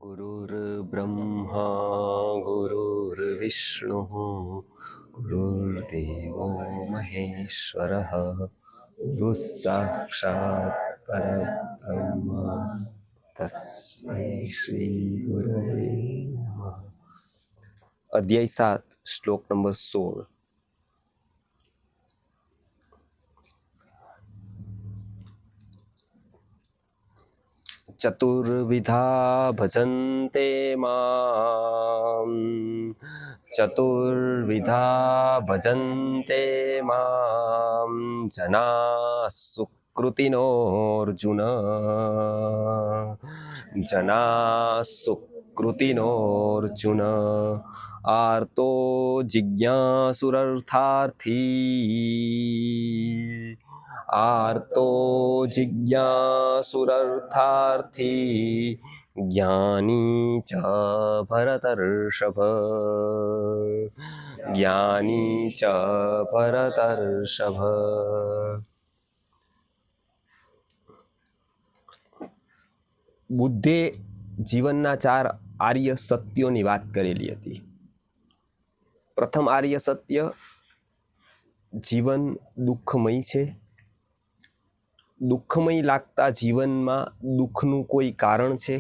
गुरुर्ब्रह्मा गुरुर्विष्णुः गुरुर्देवो महेश्वरः गुरुः साक्षात् परब्रह्म तस्मै श्री गुरवे नमः। अध्याय 7 श्लोक नंबर 16। चतुर्विधा भजन्ते मां चतुर्विधा भजन्ते मां जनाः सुकृतिनोऽर्जुन जनाः सुकृतिनोऽर्जुन आर्तो जिज्ञासुरर्थार्थी आर्तो जिज्ञासुरर्थार्थी ज्ञानी च भरतर्षभ ज्ञानी च भरतर्षभ। બુદ્ધે જીવનના 4 આર્ય સત્યોની વાત કરેલી હતી। પ્રથમ આર્ય સત્ય, જીવન દુઃખમય છે। દુઃખમય લાગતા જીવનમાં દુઃખનું કોઈ કારણ છે।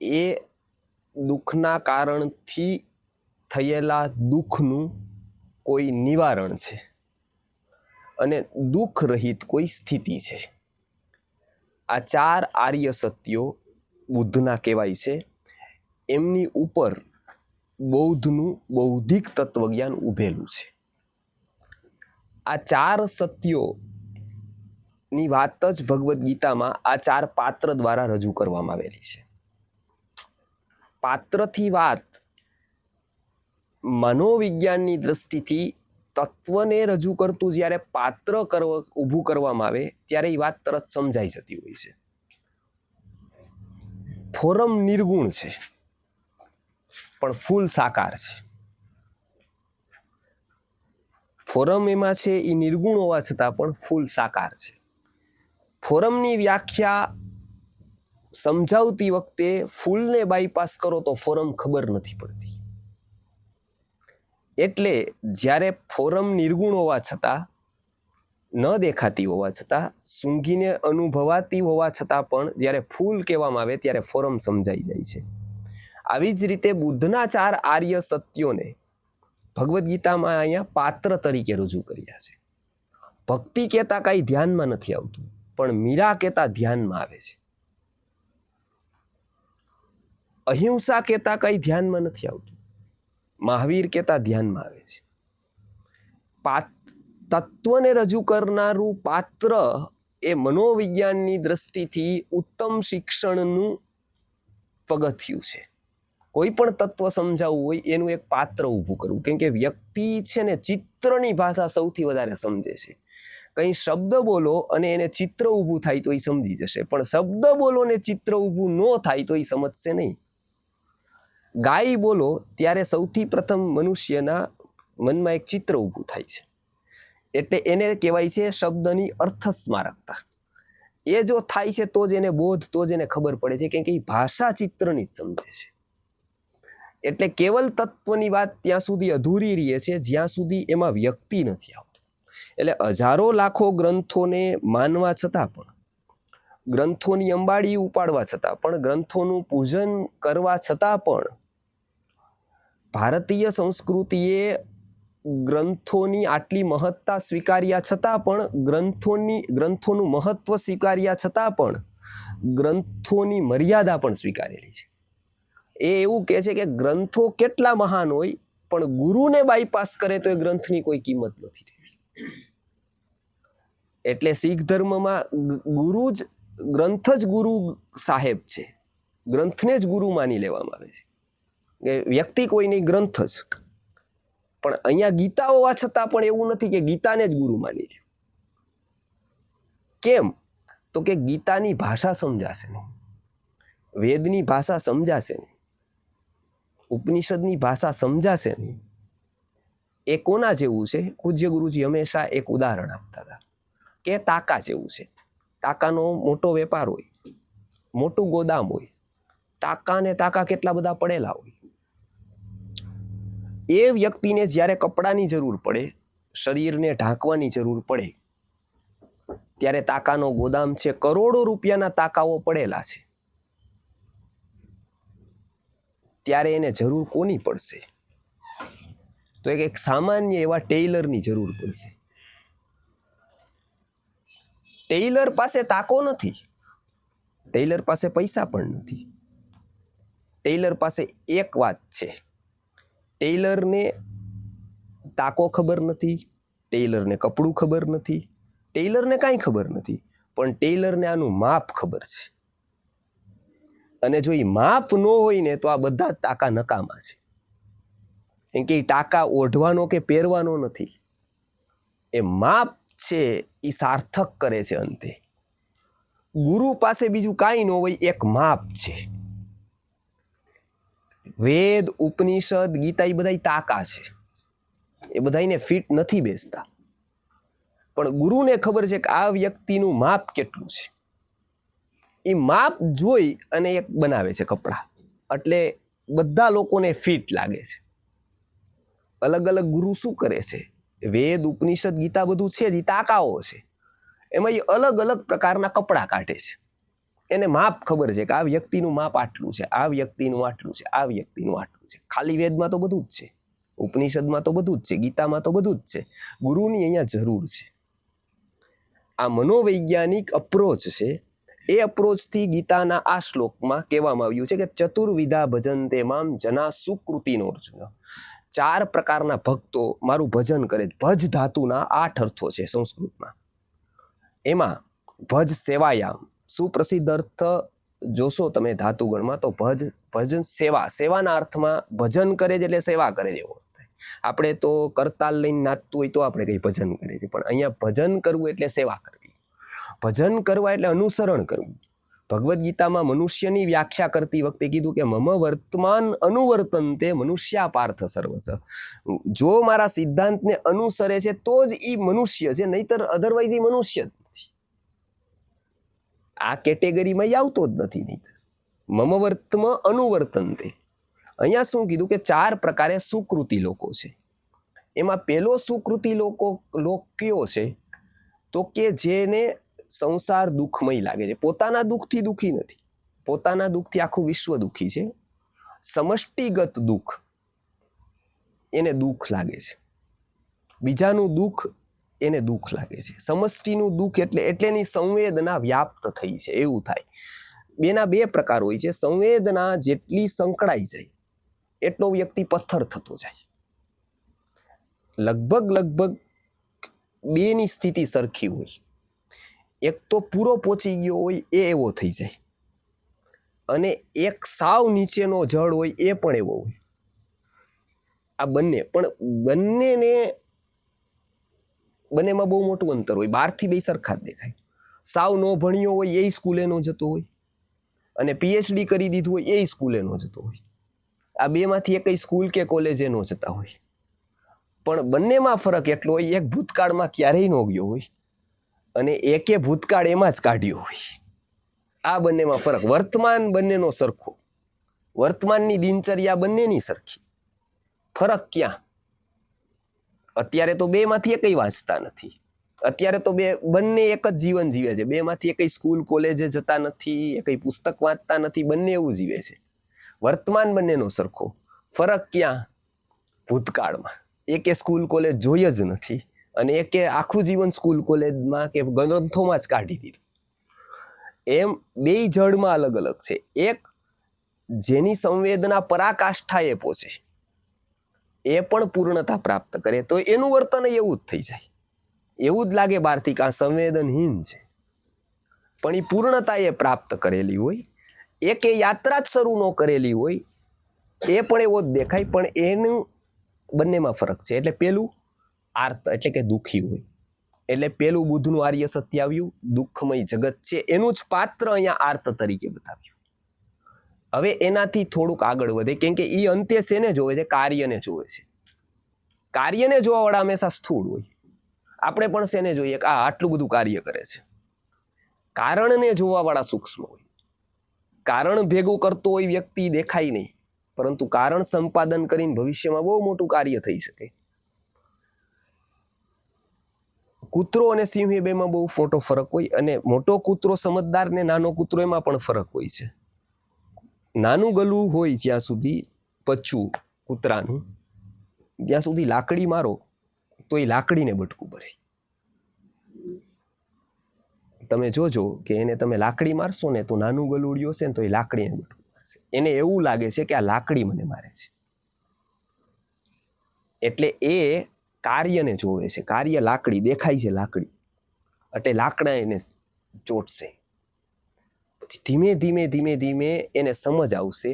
એ દુઃખના કારણથી થયેલા દુઃખનું કોઈ નિવારણ છે અને દુઃખ રહિત કોઈ સ્થિતિ છે। આ 4 આર્ય સત્યો બુદ્ધના કહેવાય છે। એમની ઉપર બૌદ્ધનું બૌદ્ધિક તત્વજ્ઞાન ઊભેલું છે। આ 4 સત્યોની વાત જ ભગવદ્ ગીતામાં આ 4 પાત્ર દ્વારા રજૂ કરવામાં આવેલી છે। પાત્રથી વાત મનોવિજ્ઞાનની દ્રષ્ટિથી તત્વને રજૂ કરતું જ્યારે પાત્ર ઊભું કરવામાં આવે ત્યારે એ વાત તરત સમજાઈ જતી હોય છે। ફોરમ નિર્ગુણ છે પણ ફૂલ સાકાર છે। ફોરમ એમાં છે એ નિર્ગુણ હોવા છતાં પણ ફૂલ સાકાર છે। ફોરમની વ્યાખ્યા સમજાવતી વખતે ફૂલને બાયપાસ કરો તો ફોરમ ખબર નથી પડતી। એટલે જ્યારે ફોરમ નિર્ગુણ હોવા છતાં, ન દેખાતી હોવા છતાં, સૂંઘીને અનુભવાતી હોવા છતાં પણ જ્યારે ફૂલ કહેવામાં આવે ત્યારે ફોરમ સમજાઈ જાય છે। આવી જ રીતે બુદ્ધના 4 આર્ય સત્યોને ભગવદ્ ગીતામાં અહીંયા પાત્ર તરીકે રજૂ કર્યા છે। ભક્તિ કહેતા કાંઈ ધ્યાનમાં નથી આવતું, પણ મીરા કહેતા ધ્યાનમાં આવે છે। અહિંસા કહેતા કાંઈ ધ્યાનમાં નથી આવતું, મહાવીર કહેતા ધ્યાનમાં આવે છે। તત્વને રજૂ કરનારું પાત્ર એ મનોવિજ્ઞાનની દ્રષ્ટિથી ઉત્તમ શિક્ષણનું પગથિયું છે। કોઈ પણ તત્વ સમજાવવું હોય એનું એક પાત્ર ઊભું કરવું, કેમ કે વ્યક્તિ છે ને ચિત્રની ભાષા સૌથી વધારે સમજે છે। કંઈ શબ્દ બોલો અને એને ચિત્ર ઊભું થાય તો એ સમજી જશે, પણ શબ્દ બોલો ને ચિત્ર ઊભું ન થાય તો એ સમજશે નહીં। ગાય બોલો ત્યારે સૌથી પ્રથમ મનુષ્યના મનમાં એક ચિત્ર ઊભું થાય છે, એટલે એને કહેવાય છે શબ્દની અર્થ સ્મારકતા। એ જો થાય છે તો જ એને બોધ, તો જ એને ખબર પડે છે, કેમ કે એ ભાષા ચિત્રની જ સમજે છે। એટલે કેવલ તત્વની વાત ત્યાં સુધી અધૂરી રહે છે જ્યાં સુધી એમાં વ્યક્તિ નથી આવતું। એટલે હજારો લાખો ગ્રંથોને માનવા છતાં પણ, ગ્રંથોની અંબાડી ઉપાડવા છતાં પણ, ગ્રંથોનું પૂજન કરવા છતાં પણ ભારતીય સંસ્કૃતિએ ગ્રંથોની આટલી મહત્તા સ્વીકાર્યા છતાં પણ, ગ્રંથોનું મહત્વ સ્વીકાર્યા છતાં પણ ગ્રંથોની મર્યાદા પણ સ્વીકારેલી છે। એ એવું કહે છે કે ગ્રંથો કેટલા મહાન હોય પણ ગુરુને બાયપાસ કરે તો એ ગ્રંથની કોઈ કિંમત નથી રહેતી। એટલે શીખ ધર્મમાં ગ્રંથ જ ગુરુ સાહેબ છે, ગ્રંથને જ ગુરુ માની લેવામાં આવે છે, કે વ્યક્તિ કોઈ નહીં, ગ્રંથ જ। પણ અહીંયા ગીતા હોવા છતાં પણ એવું નથી કે ગીતાને જ ગુરુ માની લે। કેમ? તો કે ગીતાની ભાષા સમજાશે નહીં, વેદની ભાષા સમજાશે નહીં, ઉપનિષદની ભાષા સમજાશે નહીં। એ કોના જેવું છે? પૂજ્ય ગુરુજી હંમેશા એક ઉદાહરણ આપતા હતા કે તાકા જેવું છે। ટાંકાનો મોટો વેપાર હોય, મોટું ગોદામ હોય, તાકા કેટલા બધા પડેલા હોય. એ વ્યક્તિને જ્યારે કપડાની જરૂર પડે, શરીરને ઢાંકવાની જરૂર પડે, ત્યારે તાકાનો ગોદામ છે, કરોડો રૂપિયાના તાકાઓ પડેલા છે, ત્યારે એને જરૂર કોની પડશે? તો એક સામાન્ય એવા ટેલરની જરૂર પડશે. ટેલર પાસે તાકો નથી, ટેલર પાસે પૈસા પણ નથી. ટેલર પાસે એક વાત છે, ટેલરને તાકો ખબર નથી, ટેલરને કપડું ખબર નથી, ટેલરને કાંઈ ખબર નથી, પણ ટેલરને આનું માપ ખબર છે. અને જો એ માપ ન હોય ને તો આ બધા ટાંકા નકામા છે. કેમ કે એ ટાંકા ઓઢવાનો કે પહેરવાનો નથી, એ માપ છે એ સાર્થક કરે છે અંતે. ગુરુ પાસે બીજું કાંઈ ન હોય, એક માપ છે. વેદ, ઉપનિષદ, ગીતા એ બધા ટાંકા છે, એ બધાને ફિટ નથી બેસતા. પણ ગુરુને ખબર છે કે આ વ્યક્તિનું માપ કેટલું છે. એ માપ જોઈ અને એક બનાવે છે કપડાં, એટલે બધા લોકોને ફિટ લાગે છે. અલગ અલગ ગુરુ શું કરે છે? વેદ, ઉપનિષદ, ગીતા બધું છે જ, તાકાઓ છે, એમાં એ અલગ અલગ પ્રકારના કપડાં કાઢે છે. એને માપ ખબર છે કે આ વ્યક્તિનું માપ આટલું છે, આ વ્યક્તિનું આટલું છે, આ વ્યક્તિનું આટલું છે. ખાલી વેદમાં તો બધું જ છે, ઉપનિષદમાં તો બધું જ છે, ગીતામાં તો બધું જ છે. ગુરુની અહીંયા જરૂર છે. આ મનોવૈજ્ઞાનિક અપ્રોચ છે. એ અપ્રોચથી ગીતાના આ શ્લોકમાં કહેવામાં આવ્યું છે કે ચતુર્વિધા ભજન્તે મામ જના સુકૃતિનો અર્જુન. 4 પ્રકારના ભક્તો મારું ભજન કરે. ભજ ધાતુના 8 અર્થો છે સંસ્કૃતમાં. એમાં ભજ સેવાયામ, સુપ્રસિદ્ધ અર્થ જોશો તમે ધાતુગણમાં તો ભજન સેવા, સેવાના અર્થમાં ભજન કરે છે એટલે સેવા કરે છે એવો. આપણે તો કરતાલ લઈને નાચતું હોય તો આપણે કંઈ ભજન કરીએ છીએ, પણ અહીંયા ભજન કરવું એટલે સેવા કરવી. ભજન કરવા એટલે અનુસરણ કરવું. ભગવદ્ ગીતામાં મનુષ્યની વ્યાખ્યા કરતી વખતે કીધું કે મમ વર્તમાન અનુવર્તનતે મનુષ્યા પાર્થ સર્વસ. જો મારા સિદ્ધાંતને અનુસરે છે તો જ એ મનુષ્ય છે, નહીતર અધરવાઇઝ એ મનુષ્ય જ નથી. આ કેટેગરીમાં આવતો જ નથી. નહીતર મમ વર્તમાં અનુવર્તનતે. અહીંયા શું કીધું કે 4 પ્રકારે સુકૃતિ લોકો છે. એમાં પહેલો સુકૃતિ લોક કયો છે? તો કે જેને સંસાર દુઃખમય લાગે છે. પોતાના દુઃખથી દુઃખી નથી, પોતાના દુઃખથી આખું વિશ્વ દુઃખી છે. સમષ્ટિગત દુઃખ એને દુઃખ લાગે છે, બીજાનું દુઃખ એને દુઃખ લાગે છે. સમષ્ટિનું દુઃખ એટલે એની સંવેદના વ્યાપ્ત થઈ છે એવું થાય. બેના 2 પ્રકાર હોય છે. સંવેદના જેટલી સંકળાઈ જાય એટલો વ્યક્તિ પથ્થર થતો જાય. લગભગ બેની સ્થિતિ સરખી હોય. એક તો પૂરો પહોંચી ગયો હોય એ એવો થઈ જાય, અને એક સાવ નીચેનો જળ હોય એ પણ એવો હોય. આ બંનેમાં બહુ મોટું અંતર હોય. બહારથી 2 સરખા જ દેખાય. સાવ નો ભણ્યો હોય એ સ્કૂલે નો જતો હોય, અને PhD કરી દીધું હોય એ સ્કૂલે નો જતો હોય. આ બેમાંથી એકઈ સ્કૂલ કે કોલેજે નો જતા હોય. પણ બંનેમાં ફરક એટલો હોય, એક ભૂતકાળમાં ક્યારેય ન ગયો હોય અને એકે ભૂતકાળ એમાં જ કાઢ્યો હોય. આ બંનેમાં ફરક. વર્તમાન બંનેનો સરખો, વર્તમાનની દિનચર્યા બંનેની સરખી. ફરક ક્યાં? અત્યારે તો બેમાંથી એકઈ વાંચતા નથી. અત્યારે તો બંને એક જ જીવન જીવે છે. બેમાંથી એકઈ સ્કૂલ કોલેજે જતા નથી, એકઈ પુસ્તક વાંચતા નથી. બંને એવું જીવે છે. વર્તમાન બંનેનો સરખો. ફરક ક્યાં? ભૂતકાળમાં. એકે સ્કૂલ કોલેજ જોઈ જ નથી, અને એકે આખું જીવન સ્કૂલ કોલેજમાં કે ગ્રંથોમાં જ કાઢી દીધું. એમ 2 જળમાં અલગ અલગ છે. એક જેની સંવેદના પરાકાષ્ઠાએ પહોંચે, એ પણ પૂર્ણતા પ્રાપ્ત કરે તો એનું વર્તન એવું જ થઈ જાય. એવું જ લાગે બહારથી કે આ સંવેદનહીન છે, પણ એ પૂર્ણતાએ પ્રાપ્ત કરેલી હોય. એકે યાત્રા જ શરૂ ન કરેલી હોય એ પણ એવો જ દેખાય. પણ એનું બંનેમાં ફરક છે. એટલે પેલું આર્ત એટલે કે દુઃખી હોય. એટલે પેલું બુદ્ધનું આર્ય સત્ય આવ્યું, દુઃખમય જગત છે, એનું જ પાત્ર અહીંયા આર્ત તરીકે બતાવ્યું. હવે એનાથી થોડુંક આગળ વધે, કેમ કે એ અંતે શેને જોવે છે? કાર્યને જોવે છે. કાર્યને જોવાવાળા હંમેશા સ્થૂળ હોય. આપણે પણ શેને જોઈએ કે આ આટલું બધું કાર્ય કરે છે? કારણને જોવાવાળા સૂક્ષ્મ હોય. કારણ ભેગું કરતો હોય વ્યક્તિ દેખાય નહીં, પરંતુ કારણ સંપાદન કરીને ભવિષ્યમાં બહુ મોટું કાર્ય થઈ શકે. કૂતરો અને સિંહ એ બેમાં બહુ મોટો ફરક હોય, અને મોટો કૂતરો સમજદાર ને નાનો કૂતરો એમાં પણ ફરક હોય છે. નાનું ગલું હોય જ્યાં સુધી પચ્ચું કૂતરાનું, જ્યાં સુધી લાકડી મારો તો એ લાકડીને બટકું ભરે. તમે જોજો કે એને તમે લાકડી મારશો ને તો નાનું ગલુડિયું હશે ને તો એ લાકડીને બટકું મારશે. એને એવું લાગે છે કે આ લાકડી મને મારે છે, એટલે એ કાર્યને જોવે છે. કાર્ય લાકડી દેખાય છે, લાકડી એટલે લાકડા એને ચોટશે. પછી ધીમે ધીમે ધીમે ધીમે એને સમજ આવશે,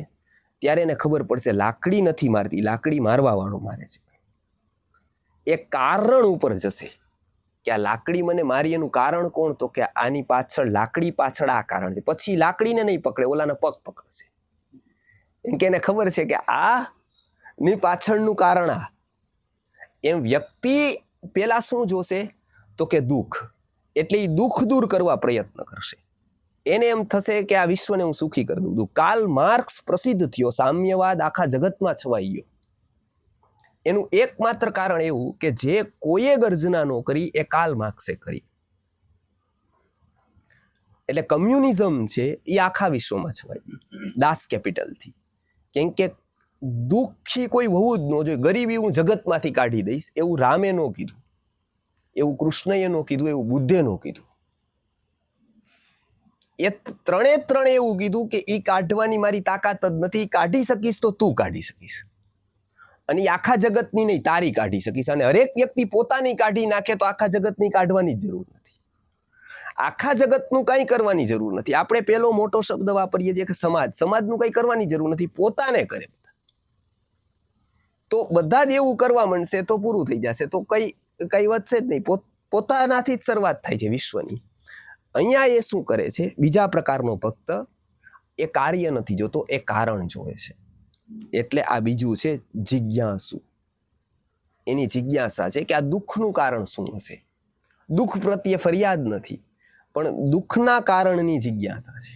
ત્યારે એને ખબર પડશે લાકડી નથી મારતી, લાકડી મારવા વાળો મારે છે. એ કારણ ઉપર જશે કે આ લાકડી મને મારી એનું કારણ કોણ, તો કે આની પાછળ, લાકડી પાછળ આ કારણ છે. પછી લાકડીને નહીં પકડે, ઓલાના પગ પકડશે. એમ કે એને ખબર છે કે આ ની પાછળનું કારણ આ. એમ વ્યક્તિ પેલા શું જોશે તો કે દુઃખ, એટલે એ દુઃખ દૂર કરવા પ્રયત્ન કરશે. એને એમ થશે કે આ વિશ્વને હું સુખી કરી દઉં. કાર્લ માર્ક્સ પ્રસિદ્ધ થયો, સામ્યવાદ આખા જગતમાં છવાઈ ગયો. એનું એકમાત્ર કારણ એવું કે જે કોઈએ ગર્જના ન કરી એ કાર્લ માર્ક્સે કરી. એટલે કમ્યુનિઝમ છે એ આખા વિશ્વમાં છવાઈ ગયું દાસ કેપિટલથી. કેમ કે દુઃખી કોઈ હોવું જ ન જોઈએ. ગરીબી હું જગતમાંથી કાઢી દઈશ એવું રામે ન કીધું, એવું કૃષ્ણએ ન કીધું, એવું બુદ્ધે ન કીધું. એ ત્રણે એવું કીધું કે ઈ કાઢવાની મારી તાકાત જ નથી, કાઢી શકીશ તો તું કાઢી શકીશ, અને એ આખા જગતની નહીં, તારી કાઢી શકીશ. અને હરેક વ્યક્તિ પોતાની કાઢી નાખે તો આખા જગતની કાઢવાની જ જરૂર નથી, આખા જગતનું કંઈ કરવાની જરૂર નથી. આપણે પેલો મોટો શબ્દ વાપરીએ છીએ કે સમાજ, સમાજનું કંઈ કરવાની જરૂર નથી, પોતાને કરે. તો બધા જ એવું કરવા માંડશે તો પૂરું થઈ જશે, તો કઈ વધશે જ નહીં. પોતાનાથી જ શરૂઆત થાય છે વિશ્વની. અહીંયા એ શું કરે છે, બીજા પ્રકારનો ભક્ત, એ કાર્ય નથી જોતો, એ કારણ જોવે છે. એટલે આ બીજું છે જિજ્ઞાસુ. એની જિજ્ઞાસા છે કે આ દુઃખનું કારણ શું હશે. દુઃખ પ્રત્યે ફરિયાદ નથી, પણ દુઃખના કારણની જિજ્ઞાસા છે.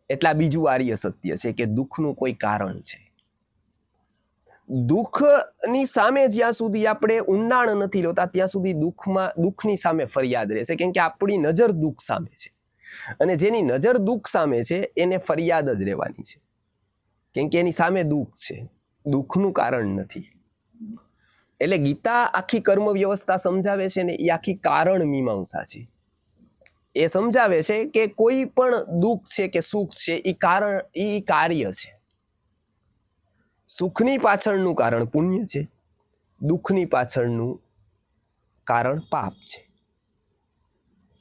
એટલે આ બીજું આર્ય સત્ય છે કે દુઃખનું કોઈ કારણ છે. દુઃખની સામે જ્યાં સુધી આપણે ઊંડાણ નથી લેતા ત્યાં સુધી દુઃખની સામે ફરિયાદ રહેશે. કેમ કે આપણી નજર દુઃખ સામે છે, અને જેની નજર દુઃખ સામે છે એને ફરિયાદ જ રહેવાની છે. કેમ કે એની સામે દુઃખ છે, દુઃખનું કારણ નથી. એટલે ગીતા આખી કર્મ વ્યવસ્થા સમજાવે છે ને એ આખી કારણ મીમાંસા છે. એ સમજાવે છે કે કોઈ પણ દુઃખ છે કે સુખ છે એ કારણ, એ કાર્ય છે. સુખની પાછળનું કારણ પુણ્ય છે, દુઃખની પાછળનું કારણ પાપ છે.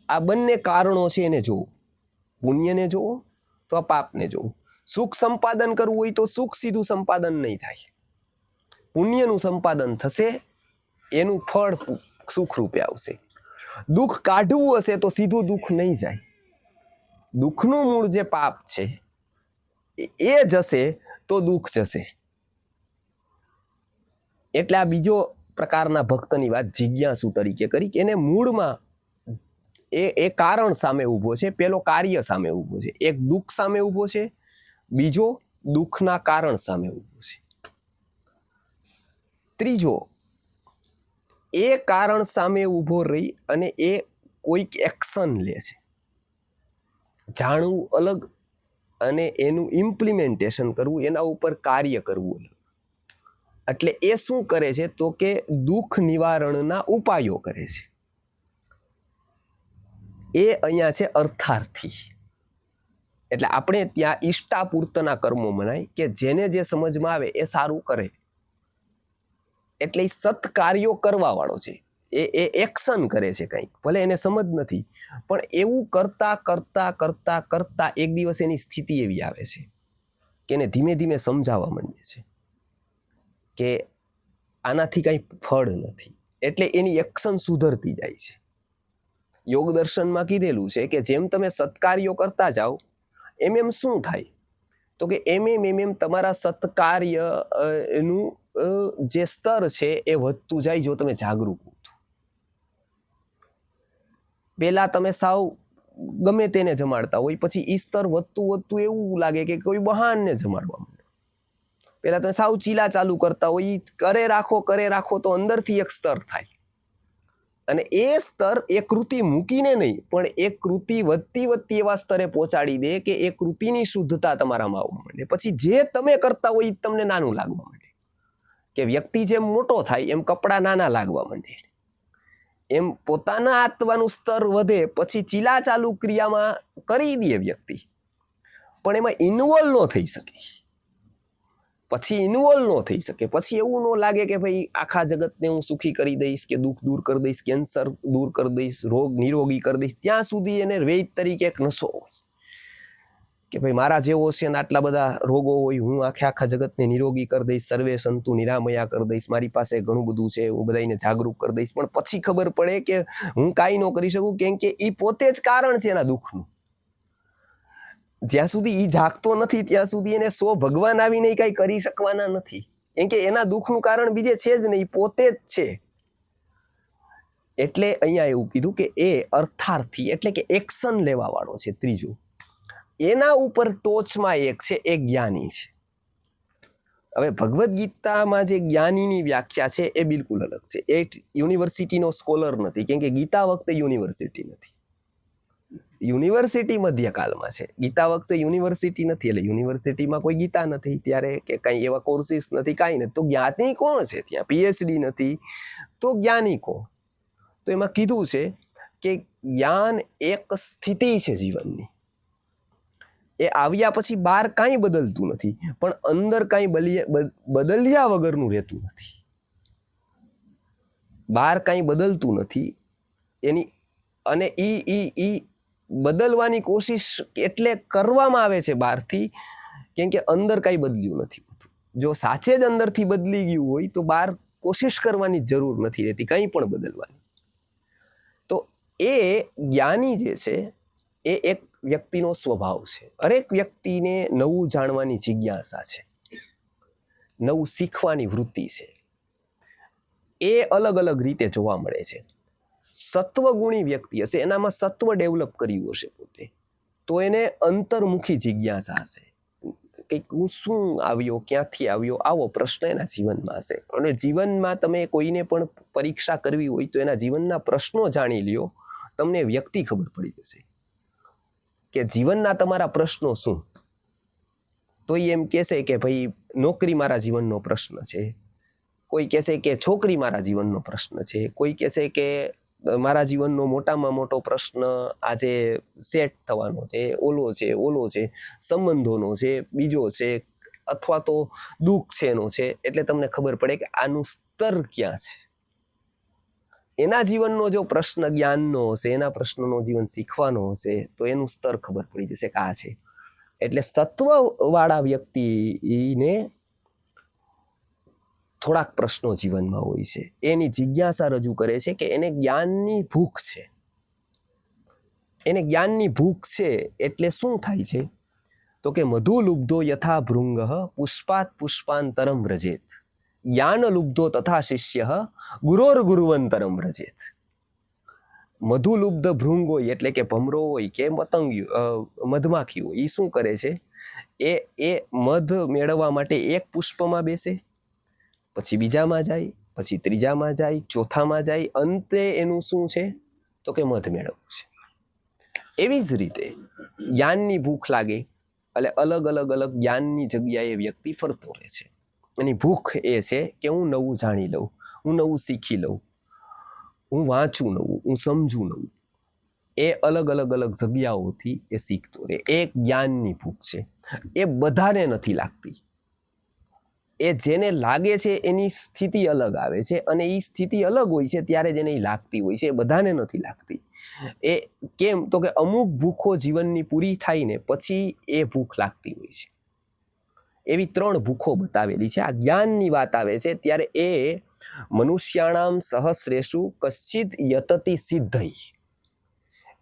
આ બંને કારણો છે, એને જોવો. પુણ્યને જોવો તો આ પાપને જોવો. સુખ સંપાદન કરવું હોય તો સુખ સીધું સંપાદન નહીં થાય, પુણ્યનું સંપાદન થશે, એનું ફળ સુખ રૂપે આવશે. દુઃખ કાઢવું હશે તો સીધું દુઃખ નહીં જાય, દુઃખનું મૂળ જે પાપ છે એ જશે તો દુઃખ જશે. એટલે આ બીજો પ્રકારના ભક્તની વાત જિજ્ઞાસુ તરીકે કરી કે એને મૂળમાં એ કારણ સામે ઊભો છે, પેલો કાર્ય સામે ઊભો છે. એક દુઃખ સામે ઊભો છે, બીજો દુઃખના કારણ સામે ઊભો છે. ત્રીજો એ કારણ સામે ઊભો રહી અને એ કોઈક એક્શન લે છે. જાણવું અલગ અને એનું ઇમ્પ્લિમેન્ટેશન કરવું, એના ઉપર કાર્ય કરવું અલગ. એટલે એ શું કરે છે તો કે દુઃખ નિવારણના ઉપાયો કરે છે. એ અહીંયા છે અર્થાર્થી. એટલે આપણે ત્યાં ઈષ્ટાપૂર્તના કર્મો મનાય કે જેને જે સમજમાં આવે એ સારું કરે. એટલે એ સત્કાર્યો કરવા વાળો છે, એ એક્શન કરે છે કંઈક, ભલે એને સમજ નથી, પણ એવું કરતા કરતા કરતા કરતા એક દિવસ એની સ્થિતિ એવી આવે છે કે એને ધીમે ધીમે સમજાવવા માંડે છે કે આનાથી કંઈ ફળ નથી. એટલે એની એક્શન સુધરતી જાય છે. યોગ દર્શનમાં કીધેલું છે કે જેમ તમે સત્કાર્યો કરતા જાઓ એમ શું થાય તો કે એમ તમારા સત્કાર્ય નું જે સ્તર છે એ વધતું જાય જો તમે જાગૃત હો. પેલા તમે સાવ ગમે તેને જમાડતા હોય, પછી ઈ સ્તર વધતું વધતું એવું લાગે કે કોઈ બહાનને જમાડવા માંડે. પહેલા તમે સાવ ચીલા ચાલુ કરતા હોય, ઈ કરે રાખો તો અંદરથી એક સ્તર થાય, અને એ સ્તર એ કૃતિ મૂકીને નહીં પણ એ કૃતિ વધતી એવા સ્તરે પહોંચાડી દે કે એ કૃતિની શુદ્ધતા તમારામાં આવવા માંડે. પછી જે તમે કરતા હોય એ તમને નાનું લાગવા માંડે, કે વ્યક્તિ જેમ મોટો થાય એમ કપડાં નાના લાગવા માંડે, એમ પોતાના આત્માનું સ્તર વધે. પછી ચીલા ચાલુ ક્રિયામાં કરી દે વ્યક્તિ, પણ એમાં ઇન્વોલ્વ ન થઈ શકે. પછી એવું ન લાગે કે ભાઈ આખા જગતને હું સુખી કરી દઈશ, કે દુઃખ દૂર કરી દઈશ, કેન્સર દૂર કરી દઈશ, રોગ નિરોગી કરી દઈશ. ત્યાં સુધી એને વૈદ તરીકે એક નશો હોય કે ભાઈ મારા જેવો છે ને આટલા બધા રોગો હોય, હું આખા જગતને નિરોગી કરી દઈશ, સર્વે સંતુ નિરામયા કરી દઈશ, મારી પાસે ઘણું બધું છે, હું બધાને જાગૃત કરી દઈશ. પણ પછી ખબર પડે કે હું કાંઈ ન કરી શકું, કેમ કે એ પોતે જ કારણ છે એના દુઃખનું. જ્યાં સુધી ઈ જાગતો નથી ત્યાં સુધી એને ભગવાન આવીને કાંઈ કરી શકવાના નથી, કેમ કે એના દુઃખનું કારણ બીજે છે જ નહીં, પોતે જ છે. એટલે અહીંયા એવું કીધું કે એ અર્થાર્થી એટલે કે એક્શન લેવા વાળો છે. ત્રીજું, એના ઉપર ટોચમાં એક છે, એ જ્ઞાની છે. હવે ભગવદ્ ગીતામાં જે જ્ઞાનીની વ્યાખ્યા છે એ બિલકુલ અલગ છે. એ યુનિવર્સિટીનો સ્કોલર નથી, કેમ કે ગીતા વખતે યુનિવર્સિટી નથી. યુનિવર્સિટી મધ્યકાલમાં છે, ગીતા વખતે યુનિવર્સિટી નથી. એટલે યુનિવર્સિટીમાં કોઈ ગીતા નથી ત્યારે, કે કંઈ એવા કોર્સિસ નથી, કાંઈ નથી. તો જ્ઞાની કોણ છે? ત્યાં પીએચડી નથી, તો જ્ઞાની કોણ? તો એમાં કીધું છે કે જ્ઞાન એક સ્થિતિ છે જીવનની. એ આવ્યા પછી બહાર કાંઈ બદલતું નથી, પણ અંદર કાંઈ બદલ્યા વગરનું રહેતું નથી. બહાર કાંઈ બદલતું નથી એની, અને ઈ બદલવાની કોશિશ એટલે કરવામાં આવે છે બહારથી, કેમ કે અંદર કાંઈ બદલ્યું નથી હોતું. જો સાચે જ અંદરથી બદલી ગયું હોય તો બહાર કોશિશ કરવાની જરૂર નથી રહેતી કંઈ પણ બદલવાની. તો એ જ્ઞાની જે છે એ એક વ્યક્તિનો સ્વભાવ છે. હરેક વ્યક્તિને નવું જાણવાની જિજ્ઞાસા છે, નવું શીખવાની વૃત્તિ છે. એ અલગ અલગ રીતે જોવા મળે છે. સત્વગુણી વ્યક્તિ હશે, એનામાં સત્વ ડેવલપ કર્યું હશે પોતે, તો એને અંતર્મુખી જિજ્ઞાસા હશે કે હું શું આવ્યો, ક્યાંથી આવ્યો, આવો પ્રશ્ન એના જીવનમાં હશે. અને જીવનમાં તમે કોઈને પણ પરીક્ષા કરવી હોય તો એના જીવનના પ્રશ્નો જાણી લ્યો, તમને વ્યક્તિ ખબર પડી જશે કે જીવનના તમારા પ્રશ્નો શું. તો એમ કહેશે કે ભાઈ નોકરી મારા જીવનનો પ્રશ્ન છે, કોઈ કહેશે કે છોકરી મારા જીવનનો પ્રશ્ન છે, કોઈ કહેશે કે મારા જીવનનો મોટામાં મોટો પ્રશ્ન આજે સેટ થવાનો છે, ઓલો છે, સંબંધોનો છે, બીજો છે, અથવા તો દુઃખ છે એનો છે. એટલે તમને ખબર પડે કે આનું સ્તર ક્યાં છે. એના જીવનનો જો પ્રશ્ન જ્ઞાનનો હશે, એના પ્રશ્નનો જીવન શીખવાનો હશે, તો એનું સ્તર ખબર પડી જશે કે આ છે. એટલે સત્વવાળા વ્યક્તિને થોડાક પ્રશ્નો જીવનમાં હોય છે. એની જિજ્ઞાસા રજૂ કરે છે કે એને જ્ઞાનની ભૂખ છે. એને જ્ઞાનની ભૂખ છે એટલે શું થાય છે? તો કે મધુ લુબ્ધો યથા ભૃંગ પુષ્પાત પુષ્પાંતરમ વ્રજેત, જ્ઞાન લુબ્ધો તથા શિષ્ય ગુરોર ગુરુવંતરમ વ્રજેત. મધુ લુબ્ધ ભૃંગ હોય એટલે કે ભમરો હોય કે પતંગ મધમાખી હોય, એ શું કરે છે? એ મધ મેળવવા માટે એક પુષ્પમાં બેસે, પછી બીજામાં જાય, પછી ત્રીજામાં જાય, ચોથામાં જાય, અંતે એનું શું છે? તો કે મધ મેળવવું છે. એવી જ રીતે જ્ઞાનની ભૂખ લાગે એટલે અલગ અલગ જ્ઞાનની જગ્યાએ વ્યક્તિ ફરતો રહે છે. એની ભૂખ એ છે કે હું નવું જાણી લઉં, હું નવું શીખી લઉં, હું વાંચું નવું, હું સમજું નવું. એ અલગ અલગ જગ્યાઓથી એ શીખતો રહે. એ જ્ઞાનની ભૂખ છે. એ બધાને નથી લાગતી. એ જેને લાગે છે એની સ્થિતિ અલગ આવે છે, અને એ સ્થિતિ અલગ હોય છે ત્યારે જેને એ લાગતી હોય છે. એ બધાને નથી લાગતી. એ કેમ? તો કે અમુક ભૂખો જીવનની પૂરી થાય ને પછી એ ભૂખ લાગતી હોય છે. એવી 3 ભૂખો બતાવેલી છે. આ જ્ઞાનની વાત આવે છે ત્યારે એ મનુષ્યાણામ સહસ્રેષુ કશ્ચિદ યતતિ સિદ્ધૈ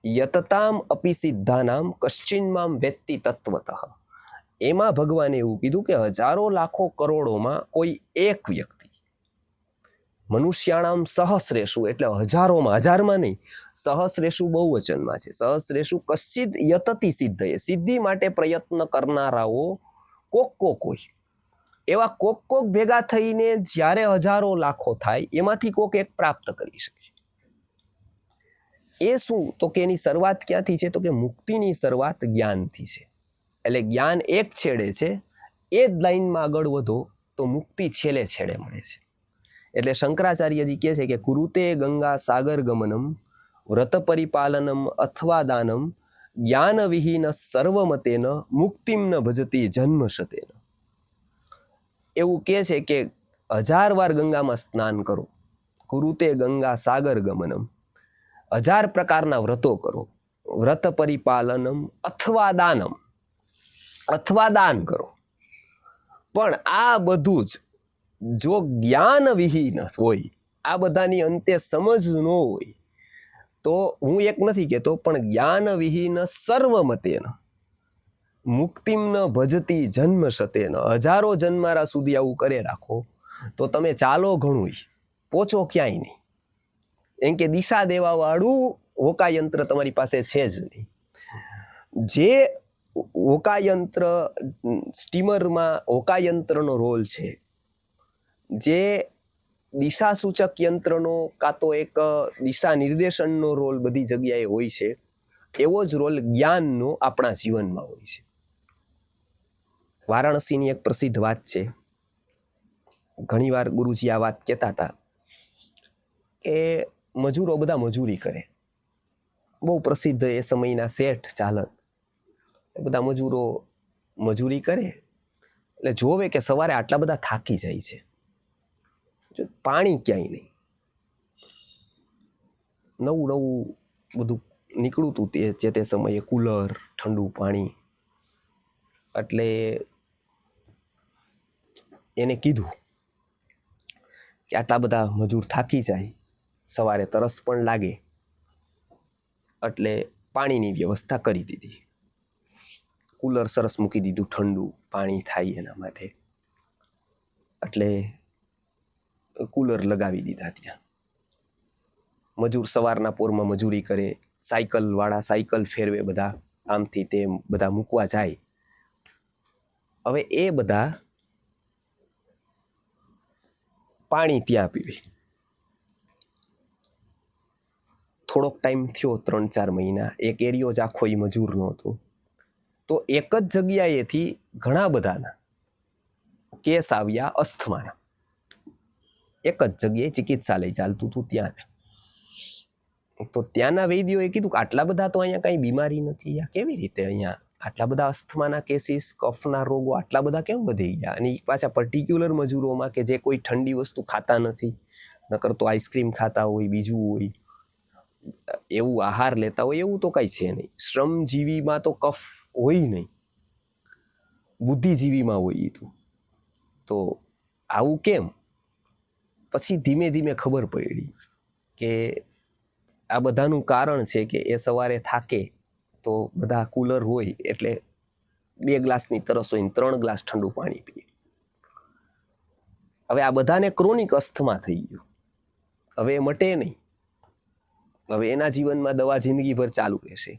યતતામ અપી સિદ્ધાનામ કશ્ચિન્મામ વેત્તિ તત્વતઃ. એમાં ભગવાને એવું કીધું કે હજારો લાખો કરોડોમાં કોઈ એક વ્યક્તિ મનુષ્યાણામ સહસ્રેષુ એટલે હજારોમાં, હજારમાં નહીં, સહસ્રેષુ બહુવચનમાં છે. સહસ્રેષુ કશ્ચિદ યતતિ સિદ્ધયે, સિદ્ધિ માટે પ્રયત્ન કરનારાઓ કોક હોય. એવા કોક ભેગા થઈને જ્યારે હજારો લાખો થાય એમાંથી કોક એક પ્રાપ્ત કરી શકે. એ શું? તો કે એની શરૂઆત ક્યાંથી છે? તો કે મુક્તિની શરૂઆત જ્ઞાનથી છે. એટલે જ્ઞાન એક છેડે છે, એ જ લાઈનમાં આગળ વધો તો મુક્તિ છેલ્લે છેડે મળે છે. એટલે શંકરાચાર્યજી કહે છે કે કુરુતે ગંગા સાગર ગમનમ વ્રત પરિપાલનમ અથવા દાનમ જ્ઞાન વિહીન સર્વમતેન મુક્તિમ ન ભજતી જન્મ શતેન. એવું કહે છે કે 1000 વાર ગંગામાં સ્નાન કરો, કુરુતે ગંગા સાગર ગમનમ, 1000 પ્રકારના વ્રતો કરો, વ્રત પરિપાલનમ અથવા દાનમ, અથવા દાન કરો. પણ આ બધું જ જો જ્ઞાન વિહીન હોય, આ બધાની અંતે સમજ ન હોય, તો હું એક નથી કહેતો, પણ જ્ઞાન વિહીન સર્વમતેન મુક્તિમ ન ભજતી જન્મ શતેન, હજારો જન્મારા સુધી આવું કરે રાખો તો તમે ચાલો ઘણું પહોંચો ક્યાંય નહીં. એમ કે દિશા દેવા વાળું હોકાયંત્ર તમારી પાસે છે જ નહીં. જે હોકાયંત્ર, સ્ટીમરમાં હોકાયંત્રનો રોલ છે, જે દિશા સૂચક યંત્રનો કાં તો એક દિશા નિર્દેશનનો રોલ બધી જગ્યાએ હોય છે, એવો જ રોલ જ્ઞાનનો આપણા જીવનમાં હોય છે. વારાણસીની એક પ્રસિદ્ધ વાત છે, ઘણીવાર ગુરુજી આ વાત કહેતા હતા કે મજૂરો બધા મજૂરી કરે. બહુ પ્રસિદ્ધ એ સમયના શેઠ ચાલક, એ બધા મજૂરો મજૂરી કરે એટલે જોવે કે સવારે આટલા બધા થાકી જાય છે, પાણી ક્યાંય નહીં. નવું બધું નીકળતું તે સમયે, કુલર, ઠંડુ પાણી. એટલે એને કીધું કે આટલા બધા મજૂર થાકી જાય, સવારે તરસ પણ લાગે, એટલે પાણીની વ્યવસ્થા કરી દીધી. કુલર સરસ મૂકી દીધું, ઠંડુ પાણી થાય એના માટે. એટલે કુલર લગાવી દીધા ત્યાં. મજૂર સવારના પોરમાં મજૂરી કરે, સાયકલવાળા સાયકલ ફેરવે, બધા આમથી તેમ બધા મૂકવા જાય. હવે એ બધા પાણી ત્યાં પીવે. થોડોક ટાઈમ થયો, 3-4 મહિના, એક એરિયો જ આખો એ મજૂરનો હતો. તો એક જ જગ્યાએથી ઘણા બધાના કેસ આવ્યા અસ્થમાના. એક જ જગ્યાએ ચિકિત્સાલય ચાલતું હતું ત્યાં જ. તો ત્યાંના વૈદ્યોએ કીધું કે આટલા બધા તો અહીંયા કાંઈ બીમારી નથી, આ કેવી રીતે અહીંયા આટલા બધા અસ્થમાના કેસીસ, કફના રોગો આટલા બધા કેમ વધી ગયા? અને પાછા પર્ટિક્યુલર મજૂરોમાં કે જે કોઈ ઠંડી વસ્તુ ખાતા નથી, નકર તો આઈસ્ક્રીમ ખાતા હોય, બીજું હોય, એવું આહાર લેતા હોય, એવું તો કાંઈ છે નહીં. શ્રમજીવીમાં તો કફ હોય નહીં, બુદ્ધિજીવીમાં હોય. તો આવું કેમ? પછી ધીમે ધીમે ખબર પડી કે આ બધાનું કારણ છે કે એ સવારે થાકે તો બધા કુલર હોય એટલે 2 ગ્લાસની તરસ હોય ને 3 ગ્લાસ ઠંડુ પાણી પીએ. હવે આ બધાને ક્રોનિક અસ્થમા થઈ ગયું, હવે એ મટે નહીં. હવે એના જીવનમાં દવા જિંદગીભર ચાલુ રહેશે.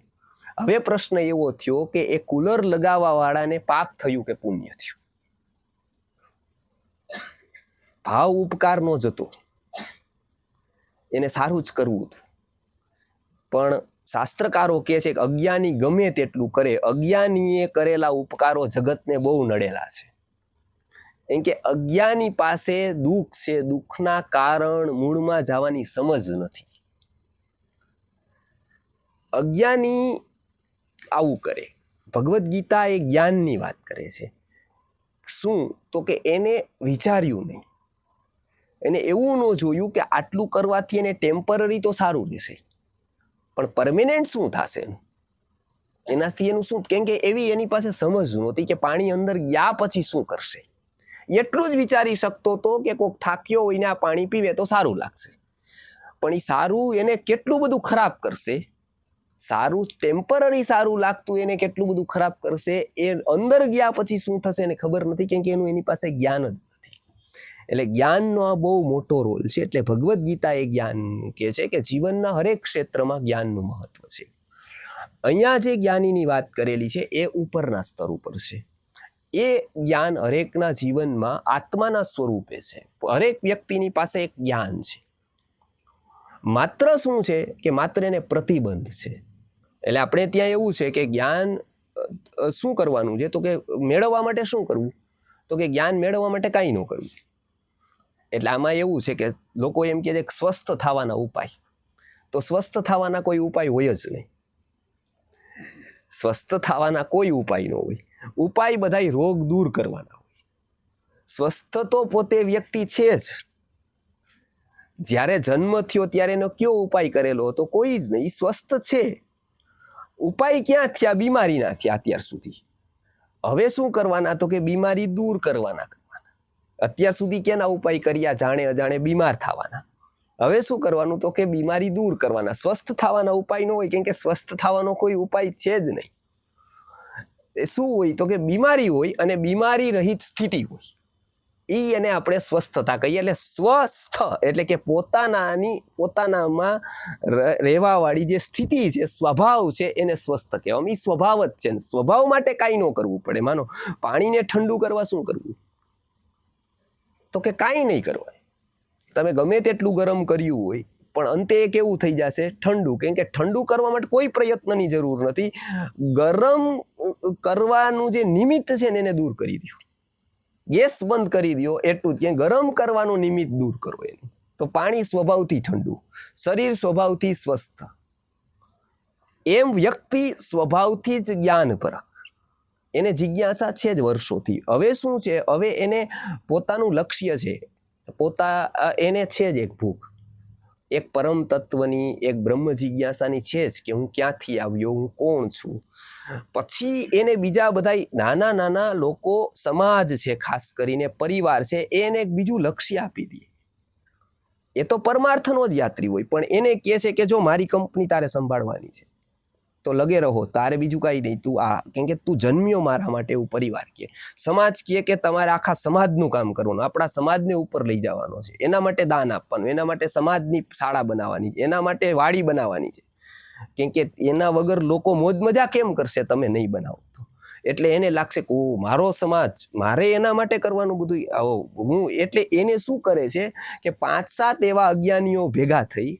હવે પ્રશ્ન એવો થયો કે એ કુલર લગાવવા વાળાને પાપ થયું કે પુણ્ય થયું? ભાવ ઉપકાર નો જતો, એને સારું જ કરવું હતું. પણ શાસ્ત્રકારો કહે છે કે અજ્ઞાની ગમે તેટલું કરે, અજ્ઞાનીએ કરેલા ઉપકારો જગતને બહુ નડેલા છે. એમ કે અજ્ઞાની પાસે દુઃખ છે, દુઃખના કારણ મૂળમાં જવાની સમજ નથી. અજ્ઞાની આવું કરે. ભગવદ્ ગીતા એ જ્ઞાનની વાત કરે છે. શું? તો કે એને વિચાર્યું નહીં, એને એવું ન જોયું કે આટલું કરવાથી એને ટેમ્પરરી તો સારું રહેશે, પણ પરમેનન્ટ શું થશે એનાથી? એનું શું? કેમ કે એવી એની પાસે સમજ નહોતી કે પાણી અંદર ગયા પછી શું કરશે. એટલું જ વિચારી શકતો હતો કે કોઈક થાક્યો હોય ને આ પાણી પીવે તો સારું લાગશે, પણ એ સારું એને કેટલું બધું ખરાબ કરશે. સારું ટેમ્પરરી સારું લાગતું એને કેટલું બધું ખરાબ કરશે, એ અંદર ગયા પછી શું થશે એને ખબર નથી, કેમ કે એનું એની પાસે જ્ઞાન જ નથી. એટલે જ્ઞાનનો આ બહુ મોટો રોલ છે. એટલે ભગવદ્ ગીતા એ જ્ઞાન કહે છે કે જીવનના હરેક ક્ષેત્રમાં જ્ઞાનનું મહત્વ છે. અહીંયા જે જ્ઞાનીની વાત કરેલી છે એ ઉપરના સ્તર ઉપર છે. એ જ્ઞાન હરેકના જીવનમાં આત્માના સ્વરૂપે છે. હરેક વ્યક્તિની પાસે એક જ્ઞાન છે. માત્ર શું છે કે માત્ર એને પ્રતિબંધ છે. એટલે આપણે ત્યાં એવું છે કે જ્ઞાન શું કરવાનું છે, તો કે મેળવવા માટે શું કરવું, તો કે જ્ઞાન મેળવવા માટે કાંઈ ન કરવું. એટલે આમાં એવું છે કે લોકો એમ કહે છે કે સ્વસ્થ થવાના ઉપાય, તો સ્વસ્થ થવાના કોઈ ઉપાય હોય જ નહીં. સ્વસ્થ થવાના કોઈ ઉપાય ન હોય. ઉપાય બધાય રોગ દૂર કરવાના હોય. સ્વસ્થ તો પોતે વ્યક્તિ છે જ. જ્યારે જન્મ થયો ત્યારે એનો કયો ઉપાય કરેલો હતો, કોઈ જ નહીં. સ્વસ્થ છે. ઉપાય ક્યાં થયા? બીમારીના થયા અત્યાર સુધી. હવે શું કરવાના, તો કે બીમારી દૂર કરવાના. અત્યાર સુધી કેના ઉપાય કર્યા? જાણે અજાણે બીમાર થવાના. હવે શું કરવાનું, તો કે બીમારી દૂર કરવાના. સ્વસ્થ થવાના ઉપાય ન હોય, કેમ કે સ્વસ્થ થવાનો કોઈ ઉપાય છે જ નહીં. એ શું હોય, તો કે બીમારી હોય અને બીમારી રહિત સ્થિતિ હોય. એને આપણે સ્વસ્થતા કહીએ. એટલે સ્વસ્થ એટલે કે પોતાનામાં રહેવાવાળી જે સ્થિતિ છે, સ્વભાવ છે, એને સ્વસ્થ કહેવામાં. એ સ્વભાવ જ છે. સ્વભાવ માટે કાંઈ ન કરવું પડે. માનો પાણીને ઠંડુ કરવા શું કરવું, તો કે કાંઈ નહીં કરવાનું. તમે ગમે તેટલું ગરમ કર્યું હોય પણ અંતે એ કેવું થઈ જશે? ઠંડુ. કેમ કે ઠંડુ કરવા માટે કોઈ પ્રયત્નની જરૂર નથી. ગરમ કરવાનું જે નિમિત્ત છે ને એને દૂર કરી દો. ગેસ બંધ કરી દો એટલું જ. ગરમ કરવાનું નિમિત્ત દૂર કરો એનું. તો પાણી સ્વભાવથી ઠંડુ, શરીર સ્વભાવથી સ્વસ્થ. એમ વ્યક્તિ સ્વભાવથી જ જ્ઞાનપરક. એને જિજ્ઞાસા છે જ વર્ષોથી. હવે શું છે? હવે એને પોતાનું લક્ષ્ય છે. એને છે જ એક ભૂખ, એક પરમ તત્વની, એક બ્રહ્મ જિજ્ઞાસાની છે જ કે હું ક્યાંથી આવ્યો, હું કોણ છું. પછી એને બીજા બધા નાના નાના લોકો, સમાજ છે, ખાસ કરીને પરિવાર છે, એને એક બીજું લક્ષ્ય આપી દે. એ તો પરમાર્થનો જ યાત્રી હોય, પણ એને કહે છે કે જો મારી કંપની તારે સંભાળવાની છે તો લગે રહો, તારે બીજું કાંઈ નહીં. તું કેમ કે તું જન્મ્યો મારા માટે, એવું પરિવાર કહે. સમાજ કહે કે તમારે આખા સમાજનું કામ કરવાનું, આપણા સમાજને ઉપર લઈ જવાનો છે, એના માટે દાન આપવાનું, એના માટે સમાજની શાળા બનાવવાની છે, એના માટે વાડી બનાવવાની છે. કેમ કે એના વગર લોકો મોજ મજા કેમ કરશે તમે નહીં બનાવો તો. એટલે એને લાગશે કે મારો સમાજ, મારે એના માટે કરવાનું બધું. એટલે એને શું કરે છે કે 5-7 એવા અજ્ઞાનીઓ ભેગા થઈ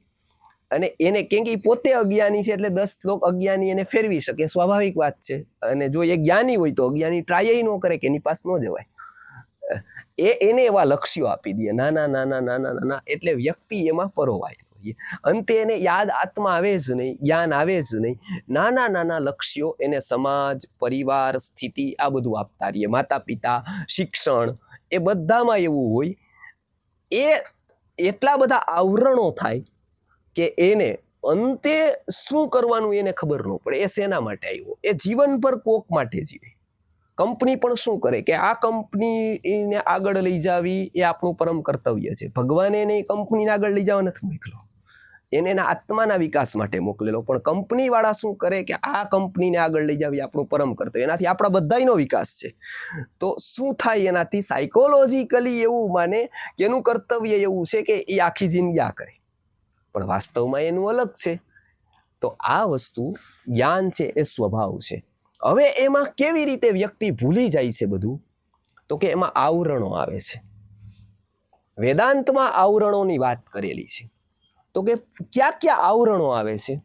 અને એને, કેમ કે પોતે અજ્ઞાની છે એટલે 10 લોક અજ્ઞાની એને ફેરવી શકે, સ્વાભાવિક વાત છે. અને જો એ જ્ઞાની હોય તો અજ્ઞાની ટ્રાય ન કરે કે એની પાસે ન જવાય. એને એવા લક્ષ્યો આપી દે, નાના નાના નાના નાના. એટલે વ્યક્તિ એમાં પરોવાય. અંતે એને યાદ આત્મા આવે જ નહીં, જ્ઞાન આવે જ નહીં. નાના નાના લક્ષ્યો એને સમાજ, પરિવાર, સ્થિતિ, આ બધું આપતા રહીએ. માતા પિતા, શિક્ષણ, એ બધામાં એવું હોય. એ એટલા બધા આવરણો થાય કે એને અંતે શું કરવાનું એને ખબર ન પડે. એ શેના માટે આવ્યો? એ જીવનભર કોક માટે જીવે. કંપની પણ શું કરે કે આ કંપનીને આગળ લઈ જાવી એ આપણું પરમ કર્તવ્ય છે. ભગવાને એને કંપનીને આગળ લઈ જવા નથી મોકલો, એને એના આત્માના વિકાસ માટે મોકલેલો. પણ કંપની વાળા શું કરે કે આ કંપનીને આગળ લઈ જાવી આપણું પરમ કર્તવ્ય, એનાથી આપણા બધાનો વિકાસ છે. તો શું થાય એનાથી? સાયકોલોજીકલી એવું માને કે એનું કર્તવ્ય એવું છે કે એ આખી જિંદગી આ કરે, પણ વાસ્તવમાં એનું અલગ છે. તો આ વસ્તુ જ્ઞાન છે, એ સ્વભાવ છે. હવે એમાં કેવી રીતે વ્યક્તિ ભૂલી જાય છે બધું, તો કે એમાં આવરણો આવે છે. વેદાંતમાં આવરણોની વાત કરેલી છે. તો કે ક્યાં આવરણો આવે છે?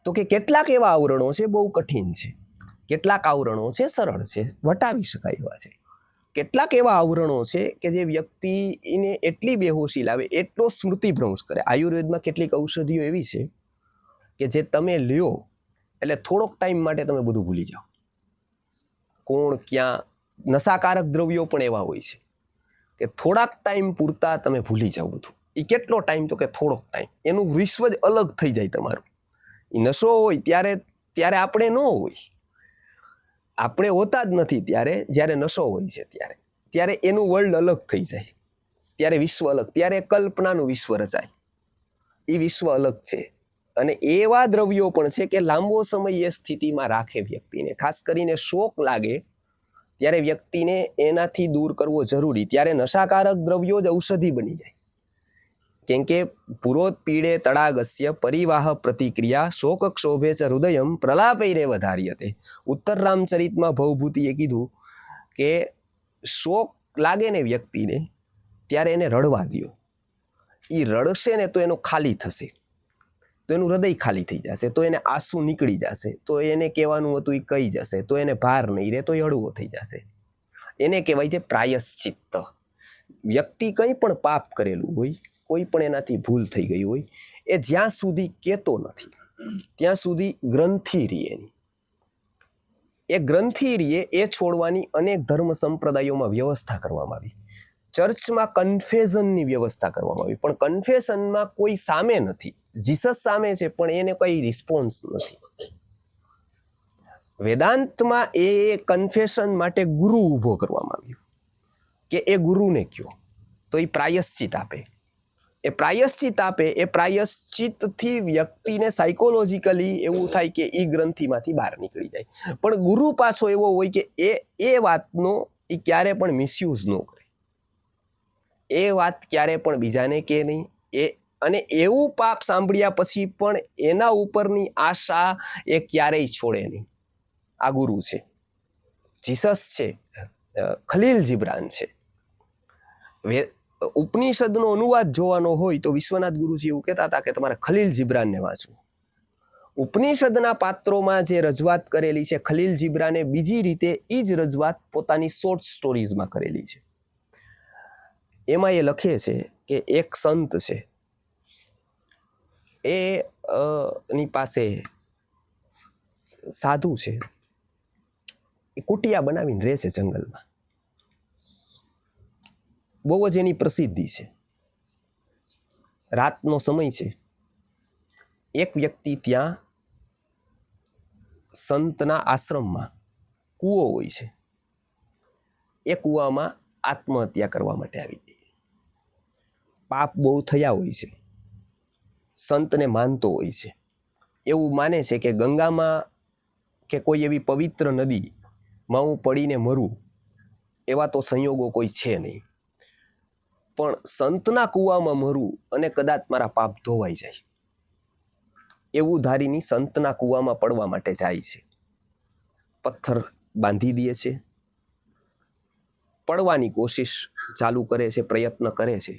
તો કે કેટલાક એવા આવરણો છે બહુ કઠિન છે, કેટલાક આવરણો છે સરળ છે, વટાવી શકાય એવા છે. કેટલાક એવા આવરણો છે કે જે વ્યક્તિને એટલી બેહોશી લાવે, એટલો સ્મૃતિભ્રંશ કરે. આયુર્વેદમાં કેટલીક ઔષધિઓ એવી છે કે જે તમે લ્યો એટલે થોડોક ટાઈમ માટે તમે બધું ભૂલી જાઓ. કોણ ક્યાં, નશાકારક દ્રવ્યો પણ એવા હોય છે કે થોડાક ટાઈમ પૂરતા તમે ભૂલી જાઓ બધું. એ કેટલો ટાઈમ? તો કે થોડોક ટાઈમ. એનું વિશ્વ જ અલગ થઈ જાય તમારું. એ નશો હોય ત્યારે આપણે ન હોય, આપણે હોતા જ નથી ત્યારે. જ્યારે નશો હોય છે ત્યારે એનું વર્લ્ડ અલગ થઈ જાય, ત્યારે વિશ્વ અલગ, ત્યારે કલ્પનાનું વિશ્વ રચાય. એ વિશ્વ અલગ છે. અને એવા દ્રવ્યો પણ છે કે લાંબો સમય એ સ્થિતિમાં રાખે વ્યક્તિને. ખાસ કરીને શોક લાગે ત્યારે વ્યક્તિને એનાથી દૂર કરવો જરૂરી. ત્યારે નશાકારક દ્રવ્યો જ ઔષધિ બની જાય. કેમ કે પુરોત પીડે તડાગસ્ય પરિવાહ પ્રતિક્રિયા શોક ક્ષોભે ચ હૃદયમ પ્રલાપૈરે વધાર્યતે. ઉત્તર રામચરિતમાં ભવભૂતિએ કીધું કે શોક લાગે ને વ્યક્તિને ત્યારે એને રડવા દ્યો. એ રડશે ને તો એનો ખાલી થશે, તો એનું હૃદય ખાલી થઈ જશે, તો એને આંસુ નીકળી જશે, તો એને કહેવાનું હતું એ કહી જશે, તો એને ભાર નહીં રહે, તો એ હળવો થઈ જશે. એને કહેવાય છે પ્રાયશ્ચિત્ત. વ્યક્તિ કંઈ પણ પાપ કરેલું હોય, કોઈ પણ એનાથી ભૂલ થઈ ગઈ હોય, એ જ્યાં સુધી કહેતો નથી ત્યાં સુધી ગ્રંથિ રીએ એની. એ ગ્રંથિ રીએ એ છોડવાની અનેક ધર્મ સંપ્રદાયોમાં વ્યવસ્થા કરવામાં આવી. ચર્ચમાં કન્ફેઝનની વ્યવસ્થા કરવામાં આવી, પણ કન્ફેશનમાં કોઈ સામે નથી. જીસસ સામે છે પણ એને કઈ રિસ્પોન્સ નથી. વેદાંતમાં એ કન્ફેશન માટે ગુરુ ઊભો કરવામાં આવ્યો કે એ ગુરુને કયો તો એ પ્રાયશ્ચિત આપે. એ પ્રાયશ્ચિત આપે, એ પ્રાયશ્ચિતથી વ્યક્તિને સાયકોલોજીકલી એવું થાય કે એ ગ્રંથિમાંથી બહાર નીકળી જાય. પણ ગુરુ પાછો એવો હોય કે એ વાતનો એ ક્યારે પણ મિસયુઝ ન કરે, એ વાત ક્યારે પણ બીજાને કે નહીં. અને એવું પાપ સાંભળ્યા પછી પણ એના ઉપરની આશા એ ક્યારેય છોડે નહીં. આ ગુરુ છે, જીસસ છે, ખલીલ જીબ્રાન છે. ઉપનિષદનો અનુવાદ જોવાનો હોય તો વિશ્વનાથ ગુરુજી એવું કહેતા હતા કે તમારે ખલીલ જીબ્રાનને વાંચવું. ઉપનિષદના પાત્રોમાં જે રજૂઆત કરેલી છે ખલીલ જીબ્રાને બીજી રીતે એ જ રજૂઆત પોતાની શોર્ટ સ્ટોરીઝમાં કરેલી છે. એમાં એ લખે છે કે એક સંત છે, એની પાસે સાધુ છે, એ કુટિયા બનાવીને રહે છે જંગલમાં. બહુ જ એની પ્રસિદ્ધિ છે. રાતનો સમય છે, એક વ્યક્તિ ત્યાં સંતના આશ્રમમાં કૂવો હોય છે, એ કૂવામાં આત્મહત્યા કરવા માટે આવી ગઈ. પાપ બહુ થયા હોય છે, સંતને માનતો હોય છે, એવું માને છે કે ગંગામાં કે કોઈ એવી પવિત્ર નદીમાં હું પડીને મરું એવા તો સંયોગો કોઈ છે નહીં, પણ સંતના કૂવામાં મરું અને કદાચ મારા પાપ ધોવાઈ જાય એવું ધારીની સંતના કૂવામાં પડવા માટે જાય છે. પથ્થર બાંધી દે છે, પડવાની કોશિશ ચાલુ કરે છે, પ્રયત્ન કરે છે.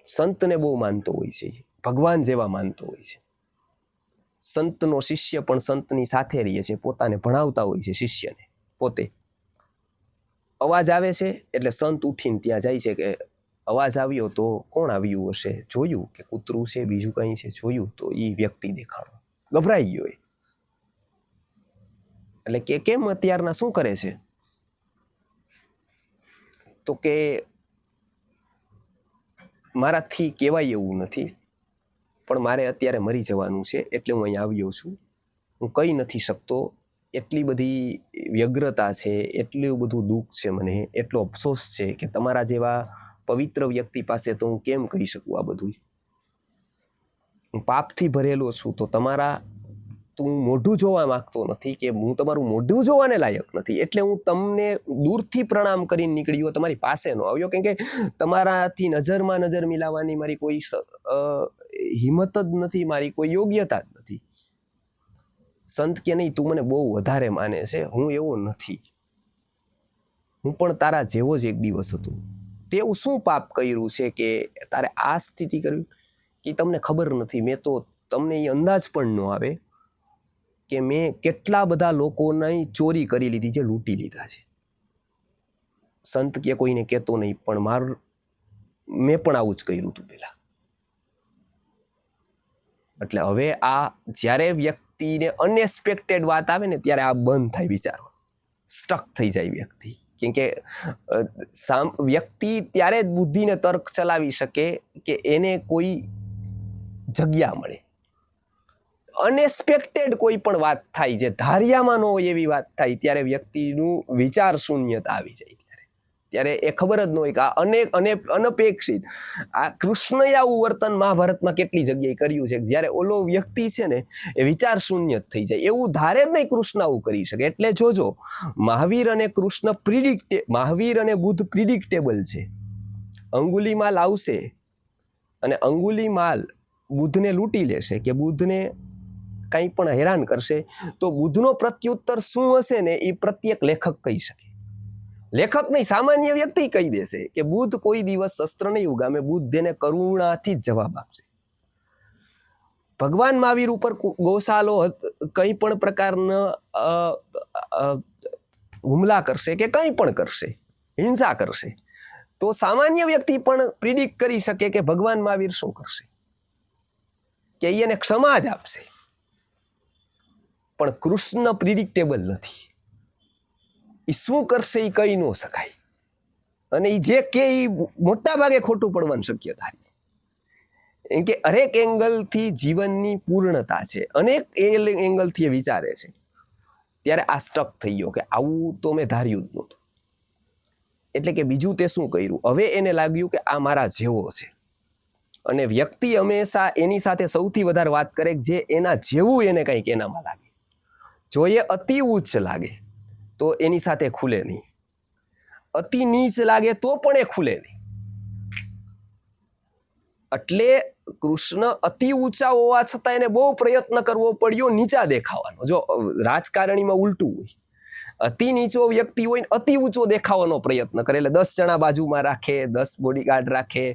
સંતને બહુ માનતો હોય છે, ભગવાન જેવા માનતો હોય છે. સંતનો શિષ્ય પણ સંતની સાથે રહે છે, પોતાને ભણાવતા હોય છે શિષ્યને પોતે. અવાજ આવે છે એટલે સંત ઉઠીને ત્યાં જાય છે કે અવાજ આવ્યો તો કોણ આવ્યું હશે, જોયું કે કૂતરું છે, બીજું કંઈ છે, જોયું તો એ વ્યક્તિ દેખાણો. ગભરાઈ ગયો એટલે કે કેમ અત્યારના શું કરે છે, તો કે મારાથી કહેવાય એવું નથી, પણ મારે અત્યારે મરી જવાનું છે એટલે હું અહીં આવ્યો છું. હું કહી નથી શકતો, એટલી બધી વ્યગ્રતા છે, એટલું બધું દુઃખ છે મને, એટલો અફસોસ છે કે તમારા જેવા પવિત્ર વ્યક્તિ પાસે તો હું કેમ કહી શકું આ બધું. હું પાપથી ભરેલો છું, તો તું મોઢું જોવા માંગતો નથી કે હું તમારું મોઢું જોવાને લાયક નથી, એટલે હું તમને દૂરથી પ્રણામ કરીને નીકળ્યો, તમારી પાસે ન આવ્યો, કેમ કે તમારાથી નજરમાં નજર મિલાવવાની મારી કોઈ હિંમત જ નથી, મારી કોઈ યોગ્યતા જ નથી. સંત કે નહીં, તું મને બહુ વધારે માને છે, હું એવો નથી, હું પણ તારા જેવો જ એક દિવસ હતો. તેવું શું પાપ કર્યું છે કે તારે આ સ્થિતિ કરવી કે તમને ખબર નથી. મેં તો તમને એ અંદાજ પણ ન આવે કે મેં કેટલા બધા લોકોની ચોરી કરી લીધી છે, લૂંટી લીધા છે. સંત કે કોઈને કહેતો નહીં, પણ મેં પણ આવું જ કર્યું હતું પેલા. એટલે હવે આ જ્યારે વ્યક્તિને અનએક્સપેક્ટેડ વાત આવે ને ત્યારે આ બંધ થાય વિચારો, સ્ટક થઈ જાય વ્યક્તિ. કેમ કે વ્યક્તિ ત્યારે જ બુદ્ધિને તર્ક ચલાવી શકે કે એને કોઈ જગ્યા મળે. અનએક્સપેક્ટેડ કોઈ પણ વાત થાય, જે ધાર્યામાં ન હોય એવી વાત થાય, ત્યારે વ્યક્તિનું વિચાર શૂન્યતા આવી જાય. ત્યારે ત્યારે એ ખબર જ ન હોય કે આ અનપેક્ષિત આ કૃષ્ણએ આવું વર્તન મહાભારતમાં કેટલી જગ્યાએ કર્યું છે. જ્યારે ઓલો વ્યક્તિ છે ને એ વિચાર શૂન્ય થઈ જાય, એવું ધારે જ નહીં કૃષ્ણ આવું કરી શકે. એટલે જોજો, મહાવીર અને બુદ્ધ પ્રિડિક્ટેબલ છે. અંગુલીમાલ આવશે અને અંગુલીમાલ બુદ્ધને લૂંટી લેશે કે બુદ્ધને કંઈ પણ હેરાન કરશે, તો બુદ્ધનો પ્રત્યુત્તર શું હશે ને એ પ્રત્યેક લેખક કહી શકે. લેખક નહીં, સામાન્ય વ્યક્તિ કહી દેશે કે બુદ્ધ કોઈ દિવસ શસ્ત્ર નહીં ઉગામે, બુદ્ધ એને કરુણાથી જ જવાબ આપશે. ભગવાન મહાવીર ઉપર ગોસાલો કંઈ પણ પ્રકારના હુમલા કરશે કે કંઈ પણ કરશે, હિંસા કરશે, તો સામાન્ય વ્યક્તિ પણ પ્રિડિક્ટ કરી શકે કે ભગવાન મહાવીર શું કરશે, કે એને ક્ષમા જ આપશે. પણ કૃષ્ણ પ્રિડિક્ટેબલ નથી. એ શું કરશે એ કહી ન શકાય, અને એ જે કે એ મોટા ભાગે ખોટું પડવાની શક્યતા છે. એમ કે હરેક એંગલથી જીવનની પૂર્ણતા છે, અનેક એંગલથી એ વિચારે છે. ત્યારે આ સ્ટક થઈ ગયો કે આવું તો મેં ધાર્યું જ નહોતું. એટલે કે બીજું તે શું કર્યું, હવે એને લાગ્યું કે આ મારા જેવો છે. અને વ્યક્તિ હંમેશા એની સાથે સૌથી વધારે વાત કરે જે એના જેવું એને કંઈક એનામાં લાગે. જો એ અતિ ઉચ્ચ લાગે તો એની સાથે ખુલે નહીં, અતિ નીચ લાગે તો પણ એ ખુલે નહીં. એટલે કૃષ્ણ અતિ ઊંચા હોવા છતાં એને બહુ પ્રયત્ન કરવો પડ્યો નીચા દેખાવાનો. જો રાજકારણીમાં ઉલટું હોય, અતિ નીચો વ્યક્તિ હોય ને અતિ ઊંચો દેખાવાનો પ્રયત્ન કરે, એટલે 10 જણા બાજુમાં રાખે, 10 બોડીગાર્ડ રાખે,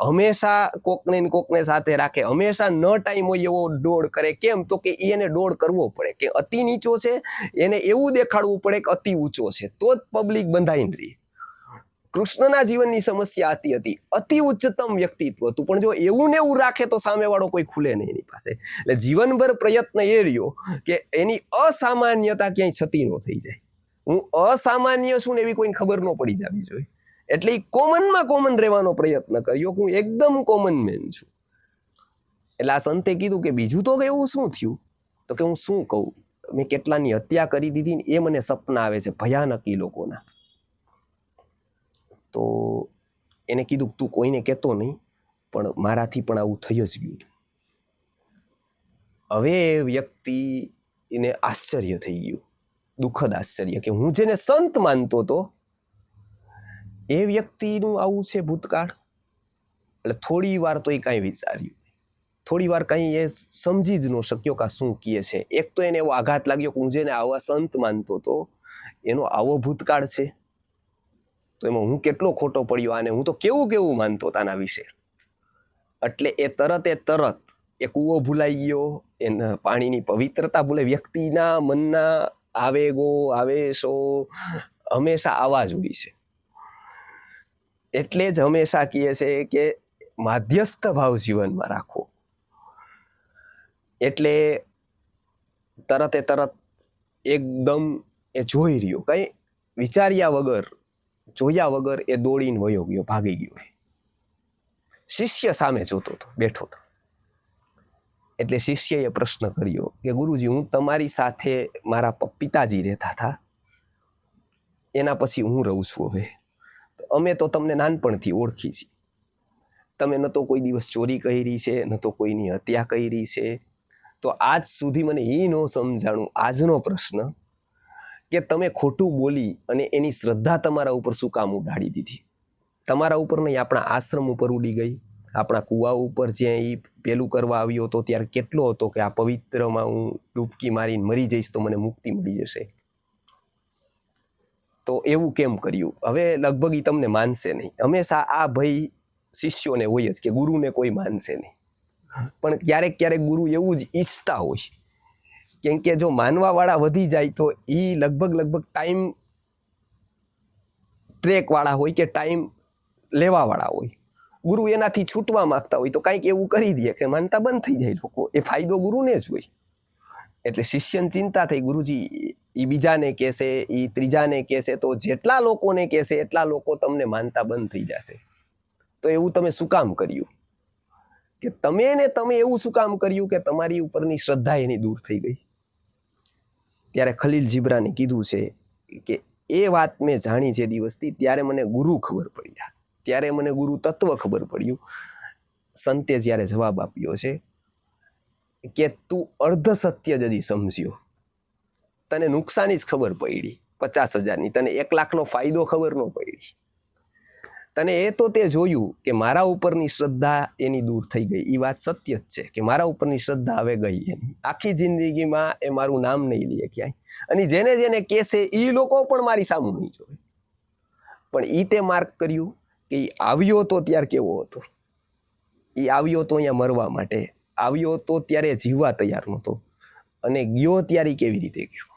હંમેશા કોકને ને કોકને સાથે રાખે, હંમેશા ન ટાઈમ હોય એવો દોડ કરે. કેમ? તો કે એને દોડ કરવો પડે કે અતિ નીચો છે, એને એવું દેખાડવું પડે કે અતિ ઊંચો છે, તો જ પબ્લિક બંધાઈને રહી. કૃષ્ણના જીવનની સમસ્યા હતી અતિ ઉચ્ચતમ વ્યક્તિત્વ હતું, પણ જો એવું ને એવું રાખે તો સામેવાળો કોઈ ખુલે નહીં એની પાસે. એટલે જીવનભર પ્રયત્ન એ રહ્યો કે એની અસામાન્યતા ક્યાંય છતી ન થઈ જાય. હું અસામાન્ય છું ને એવી કોઈને ખબર ન પડી જવી જોઈએ. એટલે એ કોમનમાં કોમન રહેવાનો પ્રયત્ન કર્યો, હું એકદમ કોમન મેન છું. એટલે આ સંતે કીધું કે બીજું તો એવું શું થયું, તો કે હું શું કહું, મેં કેટલાની હત્યા કરી દીધી ને એ મને સપના આવે છે ભયાનક એ લોકોના. તો એને કીધું તું કોઈને કહેતો નહીં, પણ મારાથી પણ આવું થઈ જ ગયું. હવે એ વ્યક્તિને આશ્ચર્ય થઈ ગયું, દુઃખદ આશ્ચર્ય, કે હું જેને સંત માનતો હતો એ વ્યક્તિનું આવું છે ભૂતકાળ. એટલે થોડી વાર તો એ કાંઈ વિચાર્યું, થોડી વાર કંઈ એ સમજી જ ન શક્યો કે આ શું કહે છે. એક તો એને એવો આઘાત લાગ્યો કે હું જેને આવા સંત માનતો હતો એનો આવો ભૂતકાળ છે, તો એમાં હું કેટલો ખોટો પડ્યો આને, હું તો કેવું માનતો આના વિશે. એટલે એ તરત એ કૂવો ભૂલાઈ ગયો, એના પાણીની પવિત્રતા ભૂલે. વ્યક્તિના મનના આવેગો આવેશો હંમેશા આવા જ હોય છે. એટલે જ હંમેશા કહે છે કે માધ્યસ્થ ભાવ જીવનમાં રાખો. એટલે તરત એકદમ એ જોઈ રહ્યો, કંઈ વિચાર્યા વગર, જોયા વગર એ દોડીને વયો ગયો, ભાગી ગયો. શિષ્ય સામે જોતો હતો, બેઠો હતો. એટલે શિષ્યએ પ્રશ્ન કર્યો કે ગુરુજી, હું તમારી સાથે મારા પિતાજી રહેતા હતા, એના પછી હું રહું છું. હવે અમે તો તમને નાનપણથી ઓળખી છીએ. તમે ન તો કોઈ દિવસ ચોરી કરી છે, ન તો કોઈની હત્યા કરી છે. તો આજ સુધી મને એ ન સમજાણું, આજનો પ્રશ્ન, કે તમે ખોટું બોલી અને એની શ્રદ્ધા તમારા ઉપર શું કામ ઉડાડી દીધી? તમારા ઉપર નહીં, આપણા આશ્રમ ઉપર ઉડી ગઈ. આપણા કૂવા ઉપર જ્યાં એ પેલું કરવા આવ્યો હતો ત્યારે કેટલો હતો કે આ પવિત્રમાં હું ડૂબકી મારીને મરી જઈશ તો મને મુક્તિ મળી જશે. તો એવું કેમ કર્યું? હવે લગભગ એ તમને માનશે નહીં. હંમેશા આ ભય શિષ્યોને હોય જ કે ગુરુને કોઈ માનશે નહીં. પણ ક્યારેક ગુરુ એવું જ ઈચ્છતા હોય, કેમ કે જો માનવાવાળા વધી જાય તો એ લગભગ ટાઈમ ટ્રેકવાળા હોય કે ટાઈમ લેવાવાળા હોય. ગુરુ એનાથી છૂટવા માંગતા હોય તો કાંઈક એવું કરી દે કે માનતા બંધ થઈ જાય લોકો. એ ફાયદો ગુરુને જ હોય. એટલે શિષ્યને ચિંતા થઈ, ગુરુજી એ બીજાને કહેશે, એ ત્રીજાને કહેશે, તો જેટલા લોકોને કહેશે એટલા લોકો તમને માનતા બંધ થઈ જશે. તો એવું તમે શું કામ કર્યું? કે તમે એવું શું કામ કર્યું કે તમારી ઉપરની શ્રદ્ધા એની દૂર થઈ ગઈ? ત્યારે ખલીલ જીબ્રાને કીધું છે કે એ વાત મેં જાણી જે દિવસથી, ત્યારે મને ગુરુ ખબર પડ્યા, ત્યારે મને ગુરુ તત્વ ખબર પડ્યું. સંતે જ્યારે જવાબ આપ્યો છે કે તું અર્ધ સત્ય જ હજી સમજ્યો, તને નુકસાની જ ખબર પડી 50,000ની, તને 1 લાખનો ફાયદો ખબર ન પડી. તને એ તો તે જોયું કે મારા ઉપરની શ્રદ્ધા એની દૂર થઈ ગઈ. એ વાત સત્ય જ છે કે મારા ઉપરની શ્રદ્ધા હવે ગઈ એની. આખી જિંદગીમાં એ મારું નામ નહીં લે ક્યાંય, અને જેને જેને કહેશે એ લોકો પણ મારી સામું નહીં જોવે. પણ એ તે માર્ક કર્યું કે એ આવ્યો તો ત્યાર કેવો હતો. એ આવ્યો તો અહીંયા મરવા માટે, આવ્યો તો ત્યારે જીવવા તૈયાર નહોતો, અને ગયો ત્યારે કેવી રીતે ગયો.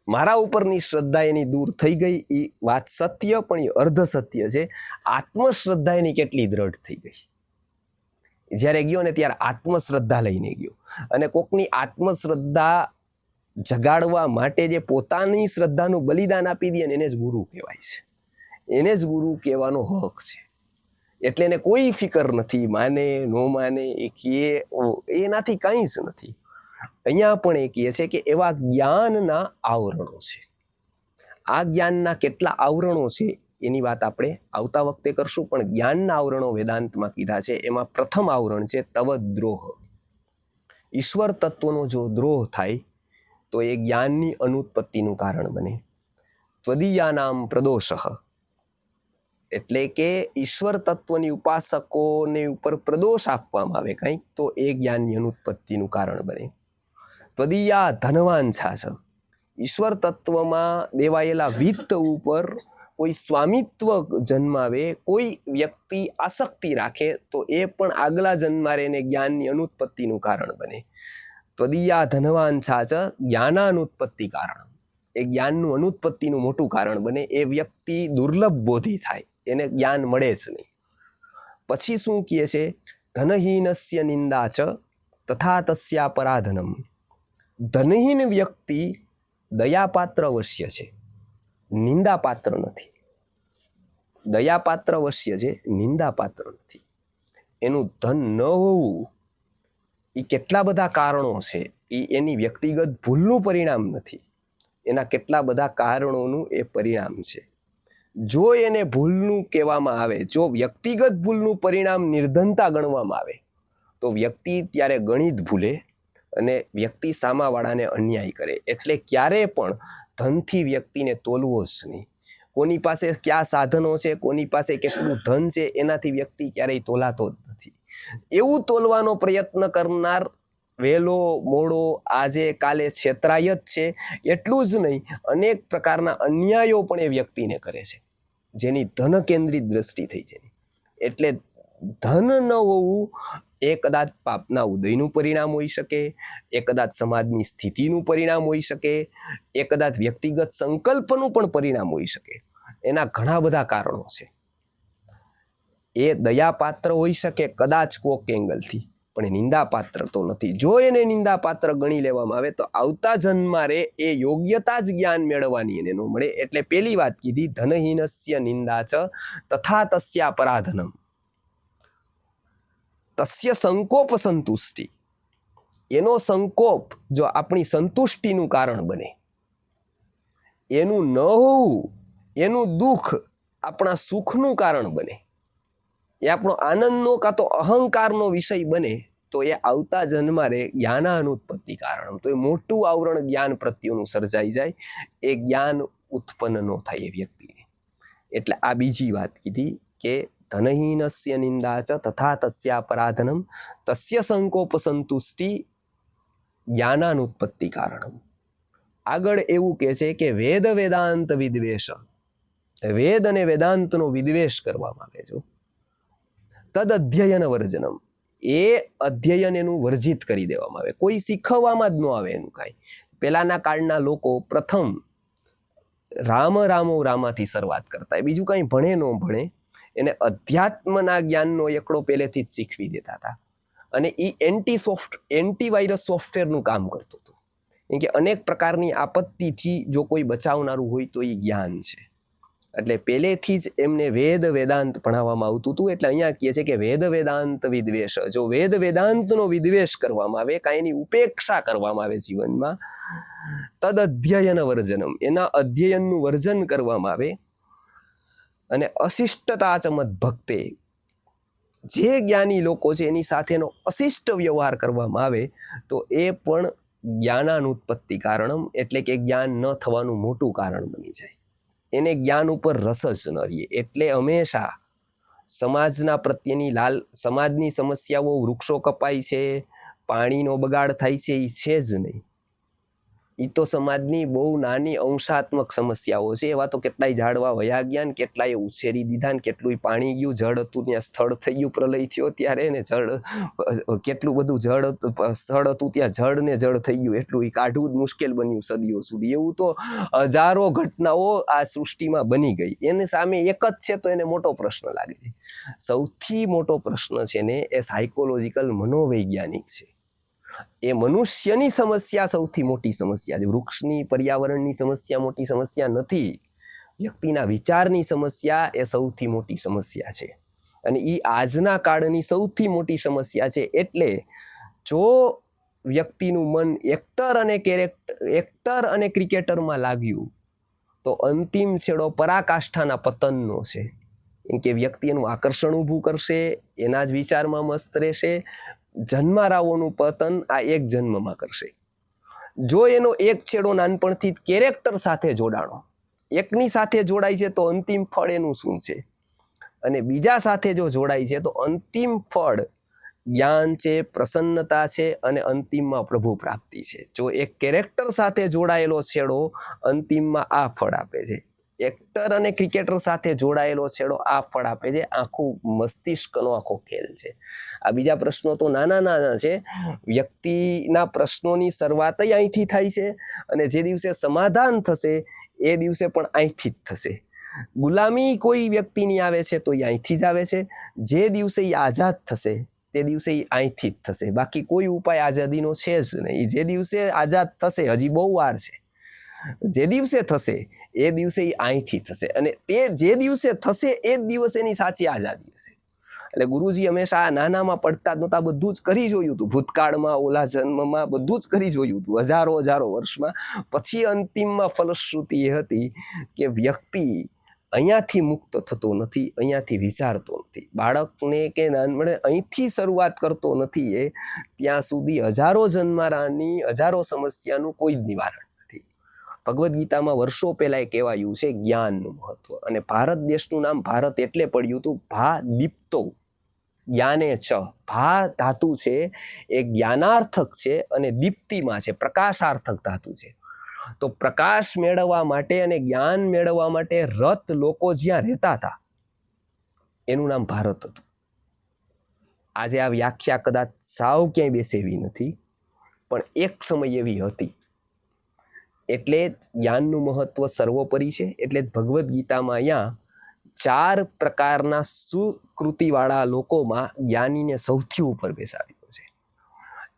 મારા ઉપરની શ્રદ્ધા એની દૂર થઈ ગઈ, એ વાત સત્ય, પણ એ અર્ધ સત્ય છે. આત્મશ્રદ્ધા એની કેટલી દ્રઢ થઈ ગઈ. જ્યારે ગયો ને ત્યારે આત્મશ્રદ્ધા લઈને ગયો, અને કોકની આત્મશ્રદ્ધા જગાડવા માટે જે પોતાની શ્રદ્ધાનું બલિદાન આપી દે ને એને જ ગુરુ કહેવાય છે. એને જ ગુરુ કહેવાનો હક છે. એટલે એને કોઈ ફિકર નથી, માને ન માને, એ કે એનાથી કંઈ જ નથી. અહીંયા પણ એ કહે છે કે એવા જ્ઞાનના આવરણો છે. આ જ્ઞાનના કેટલા આવરણો છે એની વાત આપણે આવતા વખતે કરશું, પણ જ્ઞાનના આવરણો વેદાંતમાં કીધા છે. એમાં પ્રથમ આવરણ છે તવદ્રોહ. ઈશ્વર તત્વનો જો દ્રોહ થાય તો એ જ્ઞાનની અનુત્પત્તિનું કારણ બને. ત્વદીયાનામ પ્રદોષઃ, એટલે કે ઈશ્વર તત્વની ઉપાસકોને ઉપર પ્રદોષ આપવામાં આવે કંઈક, તો એ જ્ઞાનની અનુત્પત્તિનું કારણ બને. ત્વદીયા ધનવાન છાછ, ઈશ્વર તત્વમાં દેવાયેલા વિત્ત ઉપર કોઈ સ્વામિત્વ જન્માવે, કોઈ વ્યક્તિ આસક્તિ રાખે, તો એ પણ આગલા જન્મારે એને જ્ઞાનની અનુત્પત્તિનું કારણ બને. ત્વદીયા ધનવાન છાછ જ્ઞાનાનુત્પત્તિ કારણ, એ જ્ઞાનનું અનુત્પત્તિનું મોટું કારણ બને. એ વ્યક્તિ દુર્લભ બોધી થાય, એને જ્ઞાન મળે જ નહીં. પછી શું કહે છે? ધનહીનસ્ય નિંદા ચ તથા તસ્યા પરાધનમ. ધનહીન વ્યક્તિ દયાપાત્ર અવશ્ય છે, નિંદાપાત્ર નથી. દયાપાત્ર અવશ્ય છે, નિંદાપાત્ર નથી. એનું ધન ન હોવું એ કેટલા બધા કારણો છે, એ એની વ્યક્તિગત ભૂલનું પરિણામ નથી. એના કેટલા બધા કારણોનું એ પરિણામ છે. જો એને ભૂલનું કહેવામાં આવે, જો વ્યક્તિગત ભૂલનું પરિણામ નિર્ધનતા ગણવામાં આવે, તો વ્યક્તિ ત્યારે ગણિત ભૂલે અને વ્યક્તિ સામાવાળાને અન્યાય કરે. એટલે ક્યારે પણ ધનથી વ્યક્તિને તોલવો જ નહીં. કોની પાસે કયા સાધનો છે, કોની પાસે કેટલું ધન છે, એનાથી વ્યક્તિ ક્યારેય તોલાતો જ નથી. એવું તોલવાનો પ્રયત્ન કરનાર વહેલો મોડો આજે કાલે છેતરાય જ છે. એટલું જ નહીં, અનેક પ્રકારના અન્યાયો પણ એ વ્યક્તિને કરે છે, જેની ધન કેન્દ્રિત દ્રષ્ટિ થઈ છે. એટલે ધન ન હોવું એ કદાચ પાપના ઉદયનું પરિણામ હોઈ શકે, એ કદાચ સમાજની સ્થિતિનું પરિણામ હોઈ શકે, એ કદાચ વ્યક્તિગત સંકલ્પનું પણ પરિણામ હોઈ શકે. એના ઘણા બધા કારણો છે. એ દયાપાત્ર હોઈ શકે કદાચ કોક એંગલથી, પણ એ નિંદાપાત્ર તો નથી. જો એને નિંદાપાત્ર ગણી લેવામાં આવે તો આવતા જન્મારે એ યોગ્યતા જ જ્ઞાન મેળવવાની એને ન મળે. એટલે પેલી વાત કીધી, ધનહીનસ્ય નિંદા ચ તથા તસ્યા પરાધનમ. તસ્ય સંકોપ સંતુષ્ટિ, એનો સંકોપ જો આપણી સંતુષ્ટિનું કારણ બને, એનું ન હોવું, એનું દુઃખ આપણા સુખનું કારણ બને, એ આપણો આનંદનો કાં તો અહંકારનો વિષય બને, તો એ આવતા જન્મારે જ્ઞાનાનુત્પત્તિ કારણ, તો એ મોટું આવરણ જ્ઞાન પ્રત્યેનું સર્જાઈ જાય. એ જ્ઞાન ઉત્પન્ન ન થાય એ વ્યક્તિને. એટલે આ બીજી વાત કીધી કે ધનહીનસ્ય નિંદા ચ તથા તસ્યા પરાધનમ તસ્ય સંકોપ સંતુષ્ટિ જ્ઞાનાનુત્પત્તિ કારણમ. આગળ એવું કહે છે કે વેદ વેદાંત વિદ્વેષ, વેદ અને વેદાંતનો વિદ્વેષ કરવામાં આવે છે. તદ અધ્યયન વર્જનમ, એ અધ્યયન એનું વર્જિત કરી દેવામાં આવે. કોઈ શીખવવામાં જ ન આવે એનું કાંઈ. પહેલાના કાળના લોકો પ્રથમ રામ રામો રામાથી શરૂઆત કરતા, બીજું કાંઈ ભણે ન ભણે, એને અધ્યાત્મના જ્ઞાનનો એકડો પહેલેથી જ શીખવી દેતા હતા. અને એ એન્ટીવાયરસ સોફ્ટવેરનું કામ કરતું હતું. કેમ કે અનેક પ્રકારની આપત્તિથી જો કોઈ બચાવનારું હોય તો એ જ્ઞાન છે. એટલે પહેલેથી જ એમને વેદ વેદાંત ભણાવવામાં આવતું હતું. એટલે અહીંયા કહે છે કે વેદ વેદાંત વિદ્વેષ. જો વેદ વેદાંતનો વિદ્વેષ કરવામાં આવે, કાંઈ એની ઉપેક્ષા કરવામાં આવે જીવનમાં, તદ અધ્યયન વર્જનમ, એના અધ્યયનનું વર્જન કરવામાં આવે, અને અશિષ્ટતા ચ મદ્ભક્તે, જે જ્ઞાની લોકો છે એની સાથેનો અશિષ્ટ વ્યવહાર કરવામાં આવે તો એ પણ જ્ઞાનાનુત્પત્તિ કારણમ, એટલે કે જ્ઞાન ન થવાનું મોટું કારણ બની જાય. એને જ્ઞાન ઉપર રસ જ ન રહીએ. એટલે હંમેશા સમાજના પ્રત્યેની સમાજની સમસ્યાઓ, વૃક્ષો કપાય છે, પાણીનો બગાડ થાય છે, એ છે જ નહીં. એ તો સમાજની બહુ નાની અંશાત્મક સમસ્યાઓ છે. એવા તો કેટલાય ઝાડવા વયા ગયા, ને કેટલાય ઉછેરી દીધા, ને કેટલું પાણી ગયું, જળ હતું ત્યાં સ્થળ થઈ ગયું પ્રલય થયો ત્યારે, ને જળ કેટલું બધું સ્થળ હતું ત્યાં જળ ને જળ થઈ ગયું, એટલું એ કાઢવું જ મુશ્કેલ બન્યું સદીઓ સુધી. એવું તો હજારો ઘટનાઓ આ સૃષ્ટિમાં બની ગઈ. એની સામે એક જ છે તો એને મોટો પ્રશ્ન લાગે છે. સૌથી મોટો પ્રશ્ન છે ને એ સાયકોલોજીકલ મનોવૈજ્ઞાનિક છે. એ મનુષ્યની સમસ્યા સૌથી મોટી સમસ્યા છે. વૃક્ષની, પર્યાવરણની સમસ્યા મોટી સમસ્યા નથી. વ્યક્તિના વિચારની સમસ્યા એ સૌથી મોટી સમસ્યા છે, અને એ આજના કાળની સૌથી મોટી સમસ્યા છે. એટલે જો વ્યક્તિનું મન એક્ટર અને ક્રિકેટરમાં લાગ્યું તો અંતિમ છેડો પરાકાષ્ઠાના પતનનો છે. એમ કે વ્યક્તિ એનું આકર્ષણ ઊભું કરશે, એના જ વિચારમાં મસ્ત રહેશે. જન્મારાઓનું પતન આ એક જન્મમાં કરશે. જો એનો એક છેડો નાનપણથી કેરેક્ટર સાથે જોડાણો, એકની સાથે જોડાય છે તો અંતિમ ફળ એનું શું છે, અને બીજા સાથે જો જોડાય છે તો અંતિમ ફળ જ્ઞાન છે, પ્રસન્નતા છે, અને અંતિમમાં પ્રભુ પ્રાપ્તિ છે. જો એક કેરેક્ટર સાથે જોડાયેલો છેડો અંતિમમાં આ ફળ આપે છે. એક્ટર અને ક્રિકેટર સાથે જોડાયેલો છેડો આ ફળ આપે છે. આખું મસ્તિષ્કનો આખો ખેલ છે. આ બીજા પ્રશ્નો તો નાના નાના છે. વ્યક્તિના પ્રશ્નોની શરૂઆત અહીંથી થાય છે, અને જે દિવસે સમાધાન થશે એ દિવસે પણ અહીંથી જ થશે. ગુલામી કોઈ વ્યક્તિની આવે છે તો એ અહીંથી જ આવે છે. જે દિવસે એ આઝાદ થશે તે દિવસે એ અહીંથી જ થશે. બાકી કોઈ ઉપાય આઝાદીનો છે જ નહીં. જે દિવસે આઝાદ થશે, હજી બહુ વાર છે, જે દિવસે થશે એ દિવસે એ અહીંથી થશે, અને તે જે દિવસે થશે એ જ દિવસે એની સાચી આઝાદી હશે. એટલે ગુરુજી હંમેશા આ નાનામાં પડતા જ નહોતા, બધું જ કરી જોયું હતું. ભૂતકાળમાં, ઓલા જન્મમાં બધું જ કરી જોયું હતું, હજારો વર્ષમાં. પછી અંતિમમાં ફલશ્રુતિ એ હતી કે વ્યક્તિ અહીંયાથી મુક્ત થતો નથી, અહીંયાથી વિચારતો નથી. બાળકને કે નાનપણે અહીંથી શરૂઆત કરતો નથી એ ત્યાં સુધી હજારો જન્મારાની, હજારો સમસ્યાનું કોઈ જ નિવારણ. ભગવદ્ ગીતામાં વર્ષો પહેલા એ કહેવાયું છે જ્ઞાનનું મહત્વ. અને ભારત દેશનું નામ ભારત એટલે પડ્યું હતું ભા દીપ્તો જ્ઞાને છ. ભા ધાતુ છે એ જ્ઞાનાર્થક છે, અને દીપ્તિમાં છે પ્રકાશાર્થક ધાતુ છે. તો પ્રકાશ મેળવવા માટે અને જ્ઞાન મેળવવા માટે રત લોકો જ્યાં રહેતા હતા એનું નામ ભારત હતું. આજે આ વ્યાખ્યા કદાચ સાવ ક્યાંય બેસે એવી નથી, પણ એક સમય એવી હતી. એટલે જ જ્ઞાનનું મહત્વ સર્વોપરી છે. એટલે જ ભગવદ્ ગીતામાં અહીંયા 4 પ્રકારના સુકૃતિવાળા લોકોમાં જ્ઞાનીને સૌથી ઉપર બેસાડ્યો છે.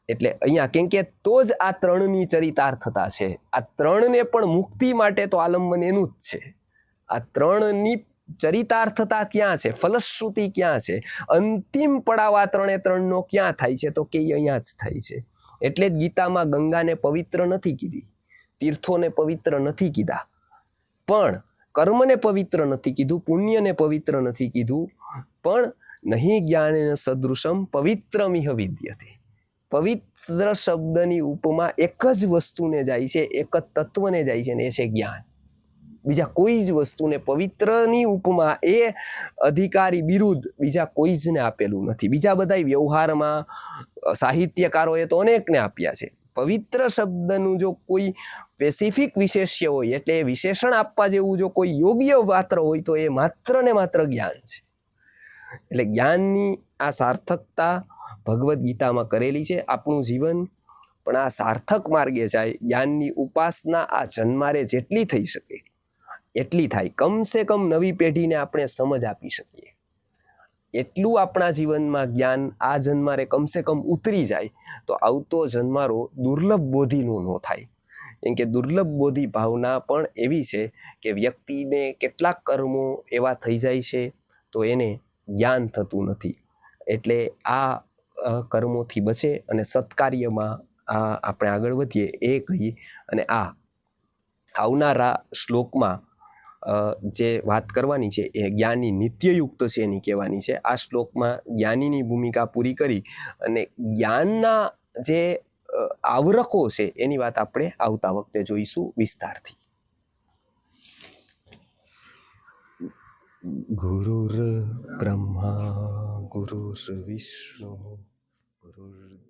એટલે અહીંયા કેમ કે તો જ આ 3ની ચરિતાર્થતા છે. આ 3ને પણ મુક્તિ માટે તો આલંબન એનું જ છે. આ 3ની ચરિતાર્થતા ક્યાં છે, ફલશ્રુતિ ક્યાં છે, અંતિમ પડાવ આ 3નો ક્યાં થાય છે, તો કે અહીંયા જ થાય છે. એટલે જ ગીતામાં ગંગાને પવિત્ર નથી કીધી, તીર્થોને પવિત્ર નથી કીધા, પણ કર્મને પવિત્ર નથી કીધું, પુણ્યને પવિત્ર નથી કીધું, પણ નહીં જ્ઞાનેન સદૃશમ પવિત્રમિહ વિદ્યતે. પવિત્ર શબ્દની ઉપમા એક જ વસ્તુને જાય છે, એક જ તત્વને જાય છે, ને એ છે જ્ઞાન. બીજા કોઈ જ વસ્તુને પવિત્રની ઉપમા, એ અધિકારી બિરુદ બીજા કોઈ જને આપેલું નથી. બીજા બધા વ્યવહારમાં સાહિત્યકારોએ તો અનેકને આપ્યા છે. પવિત્ર શબ્દનું જો કોઈ સ્પેસિફિક વિશેષ્ય હોય, એટલે વિશેષણ આપવા જેવું જો કોઈ યોગ્ય પાત્ર હોય તો એ માત્ર ને માત્ર જ્ઞાન છે. એટલે જ્ઞાનની આ સાર્થકતા ભગવદ્ ગીતામાં કરેલી છે. આપણું જીવન પણ આ સાર્થક માર્ગે જાય. જ્ઞાનની ઉપાસના આ જન્મારે જેટલી થઈ શકે એટલી થાય. કમસે કમ નવી પેઢીને આપણે સમજ આપી શકીએ એટલું આપણા જીવનમાં જ્ઞાન આ જન્મારે કમસે કમ ઉતરી જાય તો આવતો જન્મારો દુર્લભ બોધિનો ન થાય. કેમ કે દુર્લભ બોધિ ભાવના પણ એવી છે કે વ્યક્તિને કેટલાક કર્મો એવા થઈ જાય છે તો એને જ્ઞાન થતું નથી. એટલે આ કર્મોથી બચે અને સત્કાર્યમાં આપણે આગળ વધીએ એ કહી અને આવનારા શ્લોકમાં જે વાત કરવાની છે એ જ્ઞાની નિત્યયુક્ત છે એની કહેવાની છે. આ શ્લોકમાં જ્ઞાનીની ભૂમિકા પૂરી કરી અને જ્ઞાનના જે આવરકો છે એની વાત આપણે આવતા વખતે જોઈશું વિસ્તારથી. ગુરુર બ્રહ્મા ગુરુર વિષ્ણુ ગુરુર